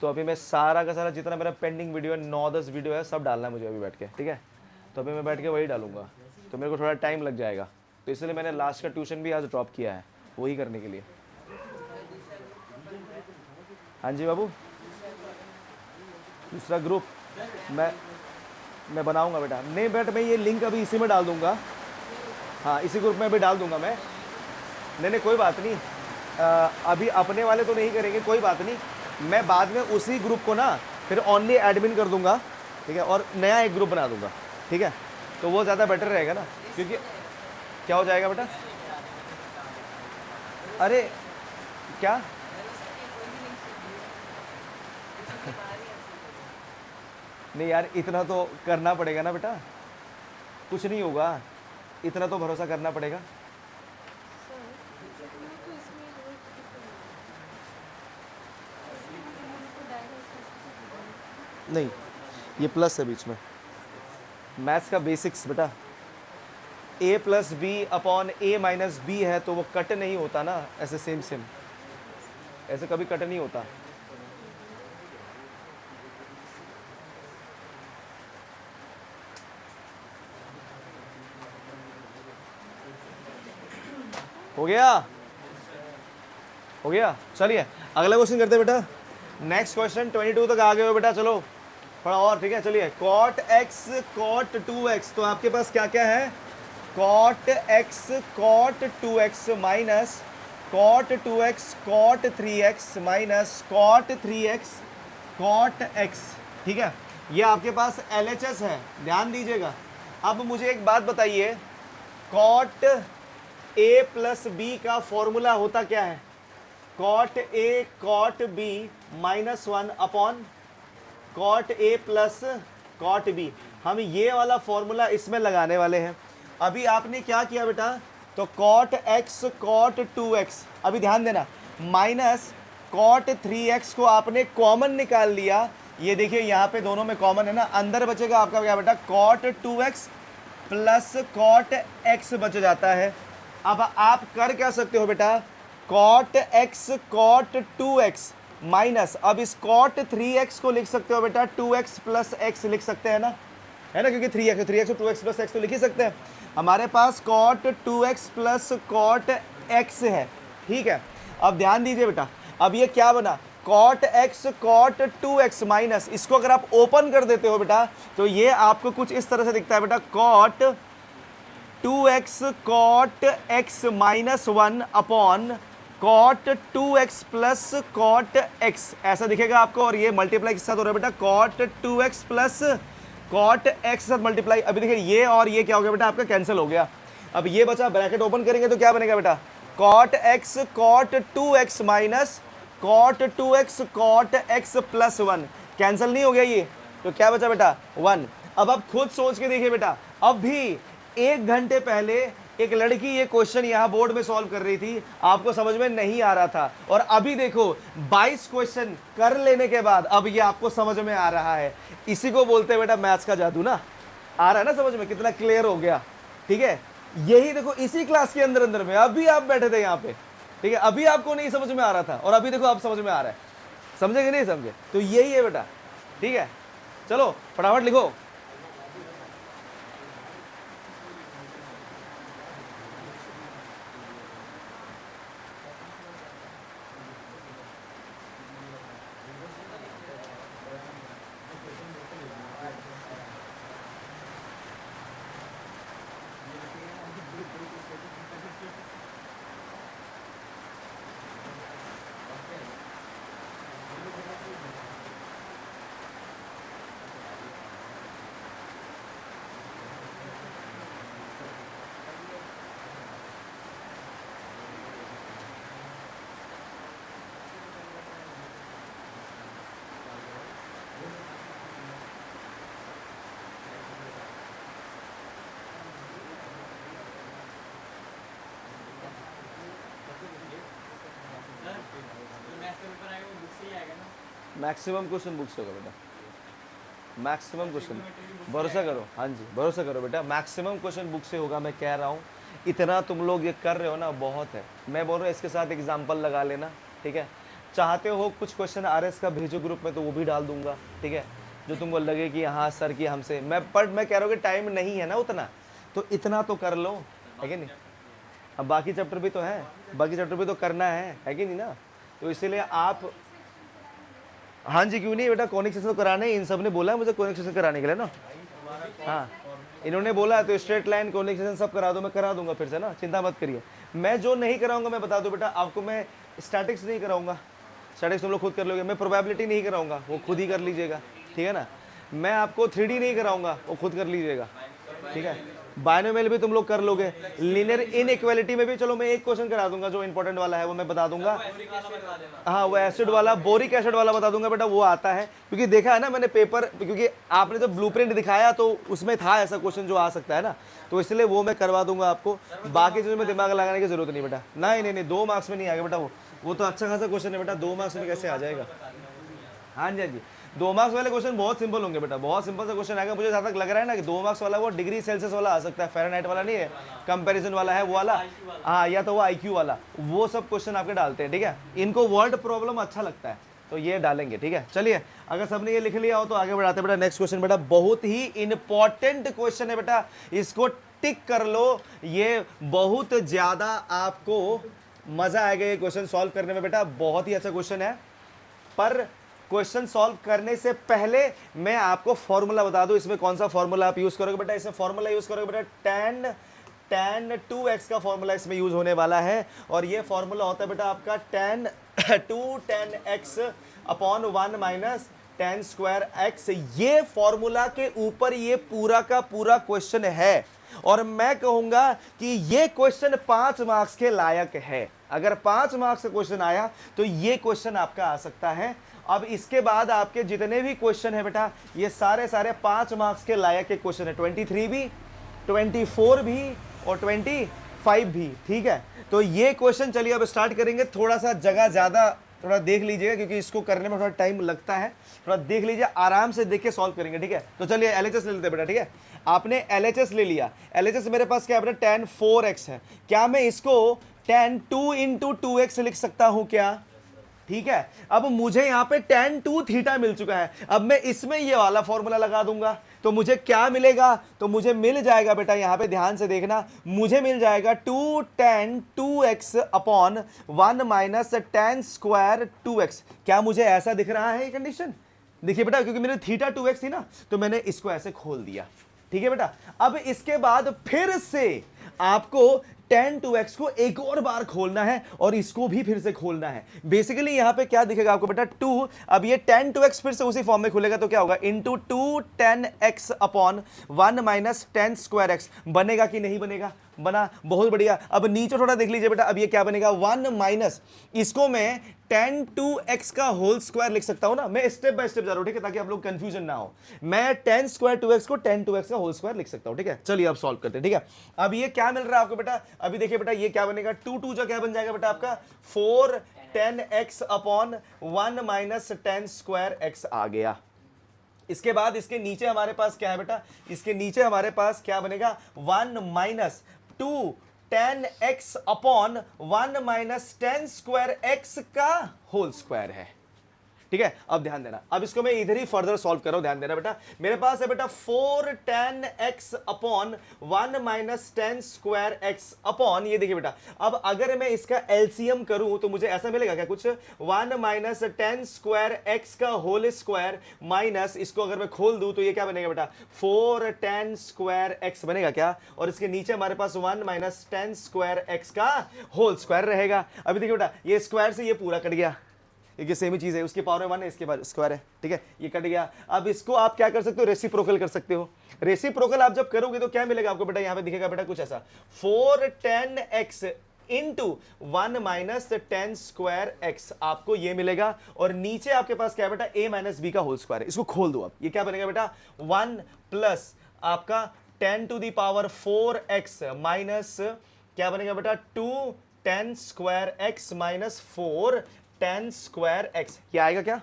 तो अभी मैं सारा का सारा जितना मेरा पेंडिंग वीडियो है 9-10 वीडियो है, सब डालना है मुझे अभी बैठ के, ठीक है। तो अभी मैं बैठ के वही डालूंगा, तो मेरे को थोड़ा टाइम लग जाएगा, तो इसलिए मैंने लास्ट का ट्यूशन भी आज ड्रॉप किया है वही करने के लिए। हाँ जी बाबू, दूसरा ग्रुप मैं बनाऊंगा बेटा, नहीं बेटा मैं ये लिंक अभी इसी में डाल दूंगा, हाँ इसी ग्रुप में अभी डाल दूंगा मैं। नहीं कोई बात नहीं, अभी अपने वाले तो नहीं करेंगे, कोई बात नहीं, मैं बाद में उसी ग्रुप को ना फिर ओनली एडमिन कर दूंगा, ठीक है, और नया एक ग्रुप बना दूंगा, ठीक है। तो वो ज़्यादा बेटर रहेगा ना, क्योंकि क्या हो जाएगा बेटा, अरे क्या, नहीं यार इतना तो करना पड़ेगा ना बेटा, कुछ नहीं होगा, इतना तो भरोसा करना पड़ेगा। नहीं, ये प्लस है बीच में, मैथ्स का बेसिक्स बेटा, a plus B upon a minus B है तो वो कट नहीं होता ना, ऐसे सेम सेम, ऐसे कभी कट नहीं होता। हो गया, हो गया, चलिए अगला क्वेश्चन करते हैं बेटा। नेक्स्ट क्वेश्चन 22 तक आ गए हो बेटा, चलो थोड़ा और, ठीक है चलिए। कॉट एक्स कॉट 2x, तो आपके पास क्या क्या है, cot X cot 2x minus cot 2x cot 3x minus cot 3x cot x, ठीक है, ये आपके पास LHS है, ध्यान दीजिएगा। अब मुझे एक बात बताइए, कॉट a प्लस बी का फॉर्मूला होता क्या है, cot a cot b minus 1 upon cot a plus cot b। हम ये वाला फॉर्मूला इसमें लगाने वाले हैं। अभी आपने क्या किया बेटा, तो कॉट x कॉट 2x, अभी ध्यान देना, माइनस कॉट 3x को आपने कॉमन निकाल लिया, ये देखिए यहाँ पे दोनों में कॉमन है ना, अंदर बचेगा आपका क्या बेटा, cot 2x plus cot x बच जाता है। अब आप कर क्या सकते हो बेटा, cot x cot 2x minus, अब इस कॉट 3x को लिख सकते हो बेटा 2x प्लस x लिख सकते हैं ना, है ना, क्योंकि 3x और 2x प्लस x तो लिख ही सकते हैं। हमारे पास cot 2x plus cot x है, ठीक है। अब ध्यान दीजिए बेटा, अब ये क्या बना, cot x cot 2x minus, इसको अगर आप ओपन कर देते हो बेटा तो ये आपको कुछ इस तरह से दिखता है बेटा, cot 2x cot x minus 1 upon cot 2x plus cot x, ऐसा दिखेगा आपको। और ये मल्टीप्लाई किस साथ हो रहा है बेटा, cot 2x plus cot x साथ मल्टीप्लाई। अभी देखिए ये और ये क्या हो गया बेटा, आपका कैंसिल हो गया। अब ये बचा, ब्रैकेट ओपन करेंगे तो क्या बनेगा बेटा, cot x cot 2x minus cot 2x cot x plus 1, cancel नहीं हो गया ये, तो क्या बचा बेटा 1। अब आप खुद सोच के देखिए बेटा, अब भी 1 घंटे पहले एक लड़की ये क्वेश्चन यहां बोर्ड में सॉल्व कर रही थी, आपको समझ में नहीं आ रहा था, और अभी देखो 22 क्वेश्चन कर लेने के बाद अब ये आपको समझ में आ रहा है। इसी को बोलते हैं बेटा मैथ्स का जादू ना, आ रहा है ना समझ में, कितना क्लियर हो गया, ठीक है। यही देखो इसी क्लास के अंदर अंदर में अभी आप बैठे थे यहाँ पे, ठीक है, अभी आपको नहीं समझ में आ रहा था और अभी देखो आप समझ में आ रहा है, समझे कि नहीं समझे, तो यही है बेटा, ठीक है। चलो फटाफट लिखो। मैक्सिमम क्वेश्चन बुक से होगा बेटा, मैक्सिमम क्वेश्चन, भरोसा करो, हाँ जी भरोसा करो बेटा, मैक्सिमम क्वेश्चन बुक से होगा, मैं कह रहा हूँ। इतना तुम लोग ये कर रहे हो ना, बहुत है। मैं बोल रहा हूँ इसके साथ एग्जाम्पल लगा लेना, ठीक है। चाहते हो कुछ क्वेश्चन RS का भेजो ग्रुप में तो वो भी डाल दूंगा, ठीक है, जो तुमको लगे कि हाँ सर की हमसे मैं कह रहा हूँ कि टाइम नहीं है ना उतना, तो इतना तो कर लो, है कि नहीं। अब बाकी चैप्टर भी तो है, बाकी चैप्टर भी तो करना है कि नहीं ना, तो इसीलिए आप, हाँ जी क्यों नहीं बेटा, कॉनिक सेक्शन तो कराने, इन सब ने बोला है मुझे कॉनिक सेक्शन कराने के लिए ना, हाँ इन्होंने बोला तो स्ट्रेट लाइन कॉनिक सेक्शन सब करा दो, मैं करा दूंगा फिर से ना, चिंता मत करिए। मैं जो नहीं कराऊंगा मैं बता दूं बेटा आपको, मैं स्टैटिक्स नहीं कराऊंगा, स्टैटिक्स तुम लोग खुद कर लोगे, मैं प्रोबेबिलिटी नहीं कराऊंगा, वो खुद ही कर लीजिएगा, ठीक है ना। मैं आपको 3D नहीं कराऊंगा, वो खुद कर लीजिएगा, ठीक है। बायनोमियल भी तुम लोग कर लोगे, लीनियर इनइक्वालिटी में भी चलो मैं एक क्वेश्चन करा दूंगा जो इंपॉर्टेंट वाला है वो मैं बता दूंगा। हाँ वो एसिड वाला, बोरिक एसिड वाला बता दूंगा बेटा, वो आता है क्योंकि देखा है ना मैंने पेपर, क्योंकि आपने जो ब्लूप्रिंट दिखाया तो उसमें था ऐसा क्वेश्चन जो आ सकता है ना, तो इसलिए वो मैं करवा दूंगा आपको। बाकी चीज़ों में दिमाग लगाने की जरूरत नहीं बेटा। नहीं नहीं नहीं 2 मार्क्स में नहीं आएगा बेटा, वो तो अच्छा खासा क्वेश्चन है बेटा, 2 मार्क्स में कैसे आ जाएगा। हाँ जी हाँ जी, 2 मार्क्स वाले क्वेश्चन बहुत सिंपल होंगे बेटा, बहुत सिंपल सा क्वेश्चन आएगा। मुझे जहाँ तक लग रहा है ना कि 2 मार्क्स वाला वो डिग्री सेल्सियस वाला आ सकता है, फ़ारेनहाइट वाला नहीं है, कंपैरिजन वाला है वो वाला। हाँ या तो वो IQ वाला, वो सब क्वेश्चन आपके डालते हैं, ठीक है। इनको वर्ड प्रॉब्लम अच्छा लगता है तो ये डालेंगे, ठीक है। चलिए अगर सबने ये लिख लिया हो तो आगे बढ़ाते बेटा। नेक्स्ट क्वेश्चन बेटा बहुत ही इंपॉर्टेंट क्वेश्चन है बेटा, इसको टिक कर लो, ये बहुत ज़्यादा आपको मज़ा आएगा ये क्वेश्चन सॉल्व करने में बेटा, बहुत ही अच्छा क्वेश्चन है। पर क्वेश्चन सॉल्व करने से पहले मैं आपको फॉर्मूला बता दूं, इसमें कौन सा फॉर्मूला आप यूज करोगे बेटा। इसमें फॉर्मूला यूज करोगे बेटा tan 2x का फॉर्मूला इसमें यूज होने वाला है, और ये फॉर्मूला होता है बेटा आपका tan 2tan x upon 1 minus tan square x। ये फॉर्मूला के ऊपर ये पूरा का पूरा क्वेश्चन है, और मैं कहूंगा कि ये क्वेश्चन 5 मार्क्स के लायक है। अगर 5 मार्क्स का क्वेश्चन आया तो ये क्वेश्चन आपका आ सकता है। अब इसके बाद आपके जितने भी क्वेश्चन है बेटा ये सारे 5 मार्क्स के लायक के क्वेश्चन है, 23 भी, 24 भी और 25 भी, ठीक है। तो ये क्वेश्चन चलिए अब स्टार्ट करेंगे। थोड़ा सा जगह ज़्यादा थोड़ा देख लीजिएगा क्योंकि इसको करने में थोड़ा टाइम लगता है, थोड़ा देख लीजिए, आराम से देख के सॉल्व करेंगे, ठीक है। तो चलिए LHS ले लेते हैं बेटा, ठीक है। आपने LHS ले लिया, LHS मेरे पास क्या है बेटा tan 4x है, क्या मैं इसको tan 2 इंटू 2x लिख सकता हूं क्या, ठीक है। अब मुझे यहां पे tan 2 थीटा मिल चुका है, अब मैं इसमें ये वाला फॉर्मूला लगा दूंगा तो मुझे क्या मिलेगा, तो मुझे मिल जाएगा बेटा, यहां पे ध्यान से देखना, मुझे मिल जाएगा 2 tan 2x upon 1 minus tan square 2x। क्या मुझे ऐसा दिख रहा है ये कंडीशन, देखिए बेटा, क्योंकि मेरे थीटा 2x थी ना तो मैंने इसको ऐसे खोल दिया, ठीक है बेटा। अब इसके बाद फिर से आपको tan 2x को एक और बार खोलना है और इसको भी फिर से खोलना है। बेसिकली यहां पे क्या दिखेगा आपको बेटा 2, अब ये tan 2x फिर से उसी फॉर्म में खुलेगा तो क्या होगा into 2 tan x upon 1 minus tan square x। बनेगा कि नहीं बनेगा, बना, बहुत बढ़िया। अब नीचे थोड़ा देख लीजिए बेटा, अब ये क्या बनेगा 1 माइनस, इसको मैं tan 2x का होल स्क्वायर लिख सकता हूं ना, मैं स्टेप बाय स्टेप जा रहा हूं, ठीक है, ताकि आप लोग कंफ्यूजन ना हो। मैं tan स्क्वायर 2x को tan 2x का होल स्क्वायर लिख सकता हूं, ठीक है। चलिए अब सॉल्व करते हैं, ठीक है। अब ये क्या मिल रहा है आपको बेटा, अभी देखिए बेटा ये क्या बनेगा, 2 2 जो क्या बन जाएगा बेटा आपका 4 tan x upon 1 minus tan square x आ गया। इसके बाद इसके नीचे हमारे पास क्या है बेटा, इसके नीचे हमारे पास क्या बनेगा 1 minus 2 tan x upon 1 minus tan square x का होल स्क्वायर है, ठीक है। अब ध्यान देना, अब इसको मैं इधर ही फर्दर सॉल्व कर रहा हूं, ध्यान देना बेटा। मेरे पास है बेटा 4 tan x upon 1 minus tan square x upon, ये देखिए बेटा, अब अगर मैं इसका एलसीएम करूं तो मुझे ऐसा मिलेगा क्या कुछ, 1 माइनस tan स्क्वायर x का होल स्क्वायर माइनस, इसको अगर मैं खोल दूं तो ये क्या बनेगा बेटा 4 tan स्क्वायर x बनेगा क्या, और इसके नीचे हमारे पास 1 माइनस tan स्क्वायर x का होल स्क्वायर रहेगा। अभी देखिए बेटा ये स्क्वायर से ये पूरा कट गया, ये सेम ही चीज है, उसके पावर में 1 है, इसके बाद स्क्वायर है, ठीक है, ये कट गया। अब इसको आप क्या कर सकते हो, रेसिप्रोकल कर सकते हो। रेसिप्रोकल आप जब करोगे तो क्या मिलेगा आपको बेटा, यहां पे दिखेगा बेटा कुछ ऐसा 4 tan x into 1 minus tan square x, आपको ये मिलेगा। और नीचे आपके पास क्या है बेटा a माइनस बी का होल स्क्वायर है, इसको खोल दो, अब ये क्या बनेगा बेटा 1 प्लस आपका 10 to the power 4x minus क्या बनेगा बेटा 2 tan square x minus 4 tan square x। क्या आएगा, क्या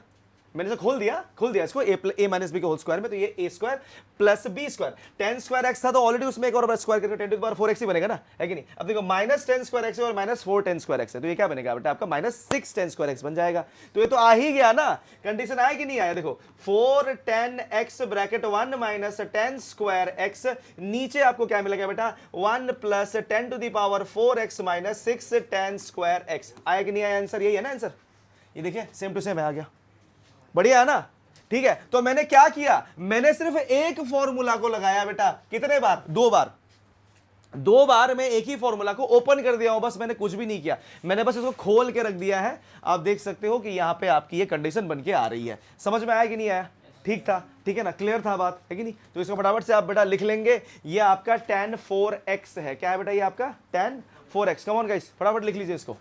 मैंने इसे खोल दिया इसको a माइनस बी के होल स्क्वायर में, तो ये a square plus B square, tan square x था तो ऑलरेडी उसमें एक और स्क्वायर करके 10 टू द पावर 4x ही बनेगा ना, है कि नहीं। अब देखो माइनस tan स्क्वायर x और माइनस 4 tan स्क्वायर x है, तो ये क्या बनेगा बेटा आपका माइनस 6 tan स्क्वायर x बन जाएगा। तो ये तो आ ही गया ना, कंडीशन आया कि नहीं आया, देखो 4 tan x bracket 1 minus tan square x, नीचे आपको क्या मिलेगा बेटा 1 plus 10 to the power 4x minus 6 tan square x। आया कि नहीं आया आंसर, यही है ना आंसर, ये देखिए सेम टू सेम आ गया, बढ़िया है ना, ठीक है। तो मैंने क्या किया, मैंने सिर्फ एक फॉर्मूला को लगाया बेटा, कितने बार, 2 बार, 2 बार मैं एक ही फॉर्मूला को ओपन कर दिया हूं, बस मैंने कुछ भी नहीं किया, मैंने बस इसको खोल के रख दिया है। आप देख सकते हो कि यहां पे आपकी ये कंडीशन बन के आ रही है, समझ में आया कि नहीं आया, ठीक था, ठीक है ना, क्लियर था बात, है कि नहीं? तो इसको फटाफट से आप बेटा लिख लेंगे, ये आपका tan 4x है। क्या है बेटा? ये आपका tan 4x। Come on guys, फटाफट लिख लीजिए इसको।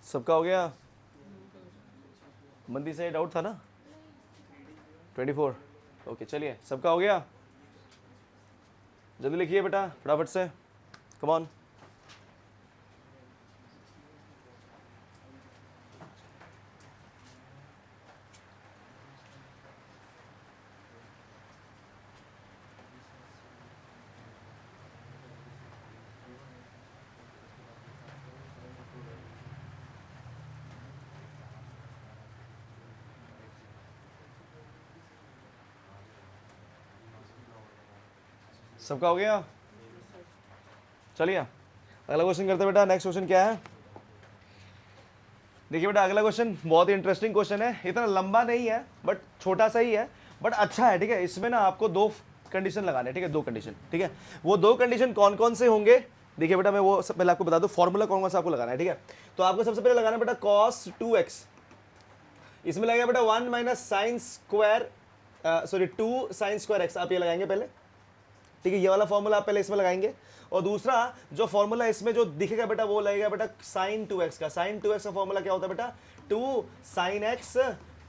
सबका हो गया? मंदी से डाउट था ना? 24। ओके, चलिए, सबका हो गया? जल्दी लिखिए बेटा फटाफट से, कम ऑन। सबका हो गया? चलिए अगला क्वेश्चन करते हैं बेटा। नेक्स्ट क्वेश्चन क्या है? देखिए बेटा, अगला क्वेश्चन बहुत ही इंटरेस्टिंग क्वेश्चन है। इतना लंबा नहीं है बट छोटा सा ही है, बट अच्छा है, ठीक है। इसमें ना आपको दो कंडीशन लगाने, ठीक है, दो कंडीशन, ठीक है। वो दो कंडीशन कौन कौन से होंगे? देखिए बेटा, मैं वो सब पहले आपको बता दूं, फॉर्मूला कौन कौन सा आपको लगाना है, ठीक है। तो आपको सबसे पहले लगाना है बेटा cos 2x। इसमें लगेगा बेटा 1 minus sine square, sorry 2 sign square x, आप ये लगाएंगे पहले, ठीक है। ये वाला फॉर्मूला आप पहले इसमें लगाएंगे। और दूसरा जो फॉर्मूला इसमें जो दिखेगा बेटा, वो लगेगा बेटा साइन 2x का। साइन 2x का फॉर्मूला क्या होता है बेटा? 2 साइन x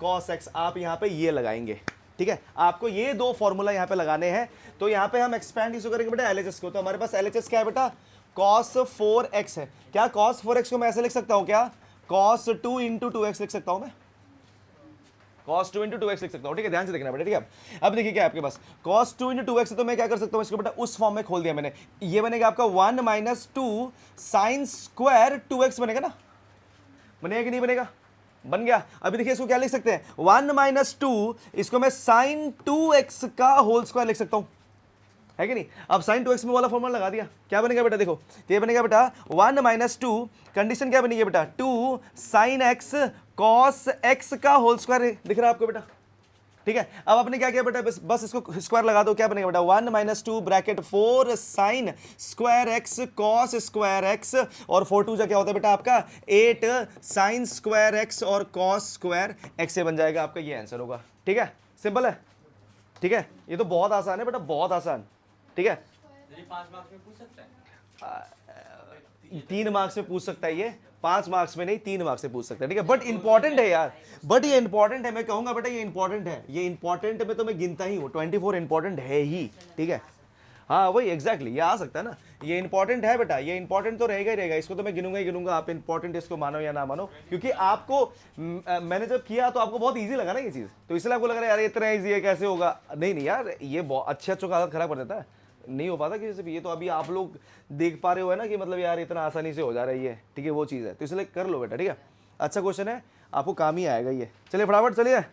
cos x। आप यहाँ पे ये लगाएंगे, ठीक है। आपको ये दो फॉर्मूला यहाँ पे लगाने हैं। तो यहाँ पे हम एक्सपैंड इसको करेंगे बेटा LHS को। तो हमारे पास LHS क्या है बेटा? cos 4x है। क्या cos 4x को मैं ऐसे लिख सकता हूँ क्या? cos 2 इंटू 2x लिख सकता हूँ मैं? cos 2 इंटू 2x लिख सकता हूँ, ठीक है। ध्यान से देखना बेटा, ठीक है। अब देखिए क्या है आपके पास, cos 2 इंटू 2x, तो मैं क्या कर सकता हूँ इसको बेटा, उस फॉर्म में खोल दिया मैंने। ये बनेगा आपका 1 माइनस 2 साइन स्क्वायर 2x बनेगा ना? बनेगा कि नहीं बनेगा? बन गया। अभी देखिए इसको क्या लिख सकते हैं, 1 माइनस 2, इसको मैं साइन 2x का होल स्क्वायर लिख सकता हूँ, है कि नहीं? अब साइन 2x में वाला फॉर्मूला लगा दिया, क्या बनेगा बेटा? देखो, तो ये बनेगा बेटा 1 माइनस 2, कंडीशन क्या बनेगी बेटा? 2 साइन x कॉस x का होल स्क्वायर, दिख रहा है आपको बेटा, ठीक है। अब आपने क्या किया बेटा, बस इसको स्क्वायर लगा दो, क्या बनेगा बेटा? 1 minus 2 bracket 4 sine square x cos square x, और 4 2 जा क्या होता है बेटा आपका? 8 साइन स्क्वायर x और कॉस स्क्वायर x से बन जाएगा आपका, ये आंसर होगा, ठीक है। सिंपल है, ठीक है। ये तो बहुत आसान है बेटा, बहुत आसान, ठीक है। 5 मार्क्स में पूछ सकता है? 3 मार्क्स में पूछ सकता है ये, 5 मार्क्स में नहीं, 3 मार्क्स से पूछ सकता है, ठीक है। बट इंपॉर्टेंट है यार, बट ये इंपॉर्टेंट है, मैं कहूंगा बेटा ये इंपॉर्टेंट है, ये इंपॉर्टेंट में तो मैं गिनता ही हूँ, 24 इंपॉर्टेंट है ही, ठीक है। हाँ वही एग्जैक्टली, ये आ सकता है ना, ये इंपॉर्टेंट है बेटा, ये इंपॉर्टेंट तो रहेगा ही रहेगा, इसको तो मैं गिनूंगा ही गिनूंगा। आप इंपॉर्टेंट इसको मानो या ना मानो, क्योंकि आपको मैंने जब किया तो आपको बहुत इजी लगा ना ये चीज़, तो इसलिए आपको लग रहा है यार इतना इजी है, कैसे होगा? नहीं नहीं यार, ये बहुत अच्छे अच्छों का आदत खराब कर देता है, नहीं हो पाता किसी से भी। ये तो अभी आप लोग देख पा रहे हो है ना कि मतलब यार इतना आसानी से हो जा रहा है ये, ठीक है, वो चीज़ है, तो इसलिए कर लो बेटा, ठीक है। अच्छा क्वेश्चन है, आपको काम ही आएगा ये। चलिए फटाफट चलिए।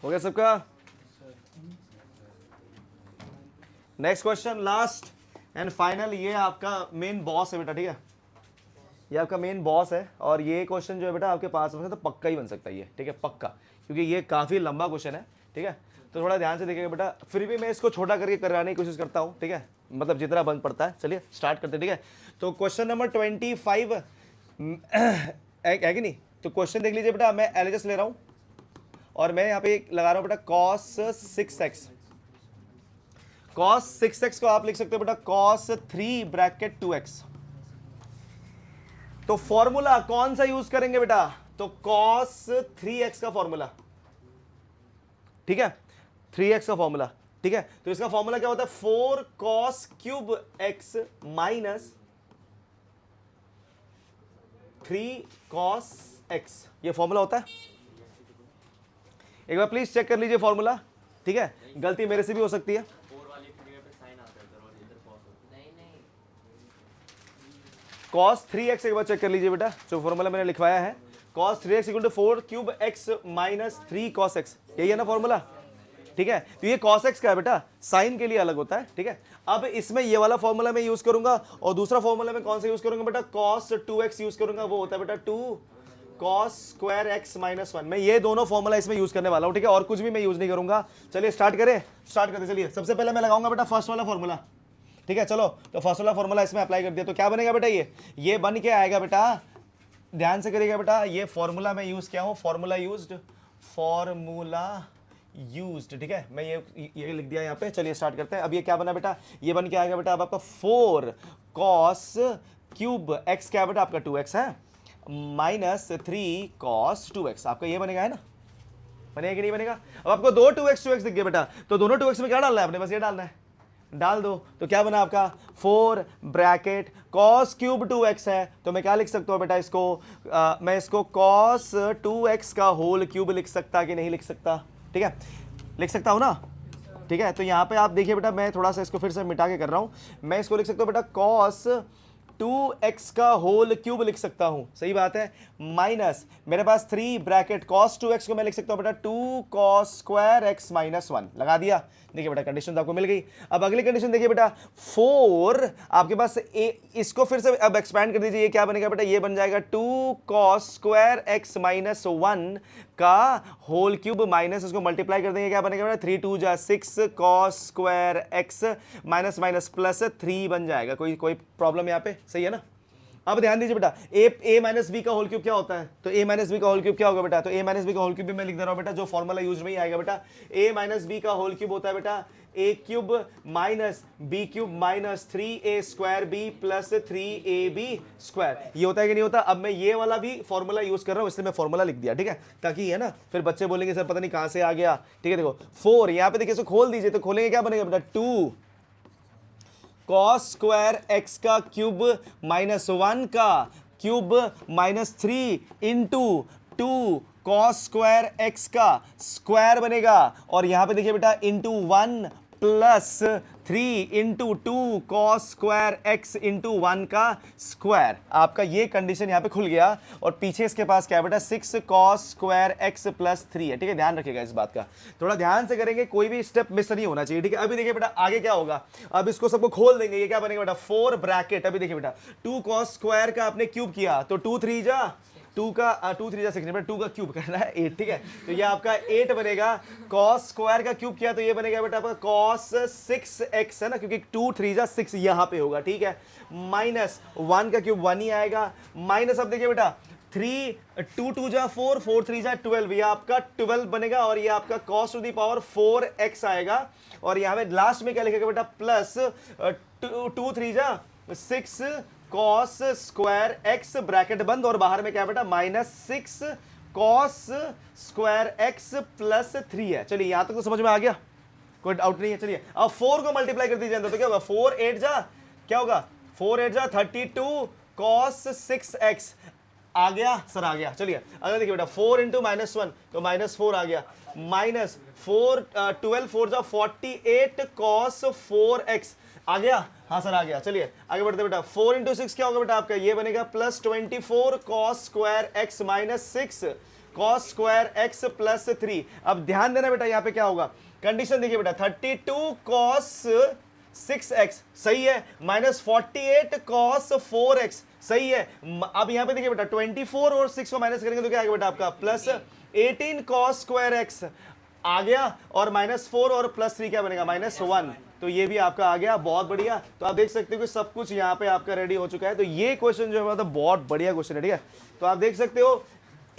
हो गया सबका? Next question, last and final, ये आपका मेन बॉस है बेटा, ठीक है, ये आपका मेन बॉस है। और ये क्वेश्चन जो है बेटा आपके पास में तो पक्का ही बन सकता है ये, ठीक है, पक्का, क्योंकि ये काफ़ी लंबा क्वेश्चन है, ठीक है। तो थोड़ा ध्यान से देखिएगा बेटा, फिर भी मैं इसको छोटा करके कराने की कोशिश करता हूँ, ठीक है, मतलब जितना बन पड़ता है। चलिए स्टार्ट करते हैं, ठीक है। तो क्वेश्चन नंबर 25 है कि नहीं? तो क्वेश्चन देख लीजिए बेटा, मैं एलएचएस ले रहा हूँ और मैं यहाँ पे लगा रहा हूँ बेटा cos 6x। cos 6x को आप लिख सकते हो बेटा cos 3 ब्रैकेट 2x। तो फॉर्मूला कौन सा यूज करेंगे बेटा? तो cos 3x का फॉर्मूला, ठीक है, 3x का फॉर्मूला, ठीक है। तो इसका फॉर्मूला क्या होता है? 4 cos cube x minus 3 cos x, ये फॉर्मूला होता है। एक बार प्लीज चेक कर लीजिए फॉर्मूला, ठीक है, गलती मेरे से भी हो सकती है। 4 वाली जगह पे साइन आता है सर और इधर कॉस होता है। नहीं cos 3x एक बार चेक कर लीजिए बेटा, जो फॉर्मूला मैंने लिखवाया है, cos 3x equal to 4 cube x minus 3 cos x, यही है ना फॉर्मूला, ठीक है। तो ये cos x का है बेटा, साइन के लिए अलग होता है, ठीक है। अब इसमें ये वाला फॉर्मूला मैं यूज करूंगा और दूसरा फॉर्मूला मैं कौन सा यूज करूंगा बेटा? cos 2x यूज करूंगा, वो होता है बेटा 2 cos स्क्वायर x माइनस 1। मैं ये दोनों फॉर्मूला इसमें यूज करने वाला हूं, ठीक है, और कुछ भी मैं यूज नहीं करूंगा। चलिए स्टार्ट करें, स्टार्ट करते चलिए। सबसे पहले मैं लगाऊंगा बेटा फर्स्ट वाला फॉर्मूला, ठीक है। चलो तो फर्स्ट वाला फॉर्मूला इसमें अप्लाई कर दिया, तो क्या बनेगा बेटा? ये बन के आएगा बेटा, ध्यान से करिएगा बेटा, ये फॉर्मूला मैं यूज किया हूं, फॉर्मूला यूज्ड, ठीक है। मैं ये लिख दिया यहाँ पे। चलिए स्टार्ट करते हैं। अब ये क्या बना बेटा? ये बन के आएगा बेटा अब आपका 4 cos क्यूब x, क्या बेटा आपका 2x है, माइनस 3 cos 2x, आपका ये बनेगा, है ना? बनेगा कि नहीं बनेगा? अब आपको दो 2x दिख गए बेटा, तो दोनों 2x में क्या डालना है आपने? बस ये डालना है, डाल दो। तो क्या बना आपका? 4 ब्रैकेट cos क्यूब 2x है, तो मैं क्या लिख सकता हूँ बेटा इसको? मैं इसको cos 2x का होल क्यूब लिख सकता कि नहीं लिख सकता? ठीक है, लिख सकता हूँ ना, ठीक है। तो यहाँ पे आप देखिए बेटा, मैं थोड़ा सा इसको फिर से मिटा के कर रहा हूँ। मैं इसको लिख सकता हूँ बेटा cos 2x का होल क्यूब लिख सकता हूँ, सही बात है, माइनस मेरे पास 3 ब्रैकेट cos 2x को मैं लिख सकता हूँ बेटा 2 cos स्क्वायर x माइनस 1, लगा दिया। देखिए बेटा कंडीशन तो आपको मिल गई। अब अगली कंडीशन देखिए बेटा, 4 आपके पास इसको फिर से अब एक्सपैंड कर दीजिए, ये क्या बनेगा बेटा? ये बन जाएगा 2 cos स्क्वायर x माइनस 1 का होल क्यूब माइनस इसको मल्टीप्लाई कर देंगे, क्या बनेगा बेटा? 3 2 जा 6 cos square x minus minus plus 3 बन जाएगा। कोई प्रॉब्लम यहाँ पे? सही है ना? अब ध्यान दीजिए बेटा, a माइनस बी का होल क्यूब क्या होता है? तो a माइनस बी का होल क्यूब क्या होगा बेटा? तो a माइनस बी का होल क्यूब भी मैं लिख दे रहा हूं बेटा, जो फॉर्मूला यूज में ही आएगा बेटा। a माइनस बी का होल क्यूब होता है बेटा a cube minus B cube minus 3a square b plus 3ab square, ये होता है कि नहीं होता? अब मैं ये वाला भी फॉर्मूला यूज कर रहा हूं, इसलिए मैं फॉर्मूला लिख दिया, ठीक है, ताकि है ना, फिर बच्चे बोलेंगे सर पता नहीं कहां से आ गया, ठीक है। देखो 4 यहाँ पे देखिए, इसको खोल दीजिए, तो खोलेंगे क्या बनेगा बेटा? 2 cos स्क्वायर x का क्यूब माइनस 1 का cube minus 3 into 2 cos square x का स्क्वायर बनेगा, और यहां पे देखिए बेटा into 1 plus 3 into 2 cos square x into 1 का स्क्वायर। आपका ये कंडीशन यहाँ पे खुल गया, और पीछे इसके पास क्या है बेटा? 6 cos स्क्वायर x प्लस 3 है, ठीक है। ध्यान रखिएगा इस बात का, थोड़ा ध्यान से करेंगे, कोई भी स्टेप मिस नहीं होना चाहिए, ठीक है। अभी देखिए बेटा आगे क्या होगा, अब इसको सबको खोल देंगे, ये क्या बनेगा बेटा? 4 ब्रैकेट, अभी देखिए बेटा 2 cos स्क्वायर का आपने क्यूब किया, तो 2 3 जा 2 का 2 3 जा 6, 2 का क्यूब करना है 8, ठीक है। तो ये आपका 8 बनेगा। cos स्क्वायर का क्यूब किया तो ये बनेगा बेटा आपका cos 6x, है ना, क्योंकि 2 3 जा 6 यहां पे होगा, ठीक है। माइनस 1 का क्यूब 1 ही आएगा, माइनस अब देखिए बेटा 3 2 2 जा 4 4 3 जा 12, ये आपका 12 बनेगा, और ये आपका cos to the power 4x आएगा, और यहां पे लास्ट में क्या लिखेगा बेटा? प्लस 2 3 जा 6 cos स्क्वायर x ब्रैकेट बंद, और बाहर में क्या बेटा? Minus 6 cos square x plus 3 है। चलिए यहां तक तो समझ में आ गया, कोई डाउट नहीं है। चलिए अब 4 को मल्टीप्लाई कर दीजिए अंदर, तो क्या होगा? 4 8 जा क्या होगा? 4 8 जा 32 cos 6x आ गया सर, आ गया। चलिए अगर देखिए बेटा 4 इंटू माइनस 1 तो माइनस 4 आ गया, माइनस 4 12 4 जा 48 cos 4x आ गया, हाँ सर आ गया। चलिए आगे बढ़ते बेटा, 4 इंटू 6 क्या होगा बेटा आपका? ये बनेगा plus 24 cos square x minus 6 cos square x plus 3। अब ध्यान देना बेटा यहाँ पे क्या होगा, कंडीशन देखिए बेटा, 32 कॉस 6x सही है, माइनस 48 कॉस 4x सही है। अब यहाँ पे देखिए बेटा 24 और 6 को माइनस करेंगे तो क्या आएगा बेटा आपका, प्लस 18 कॉस स्क्वायर एक्स आ गया, और माइनस 4 और प्लस 3 क्या बनेगा, -1। तो ये भी आपका आ गया, बहुत बढ़िया। तो आप देख सकते हो कि सब कुछ यहाँ पे आपका रेडी हो चुका है। तो ये क्वेश्चन जो है मतलब बहुत बढ़िया क्वेश्चन है, ठीक है। तो आप देख सकते हो,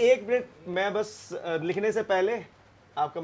1 मिनट मैं बस लिखने से पहले आपका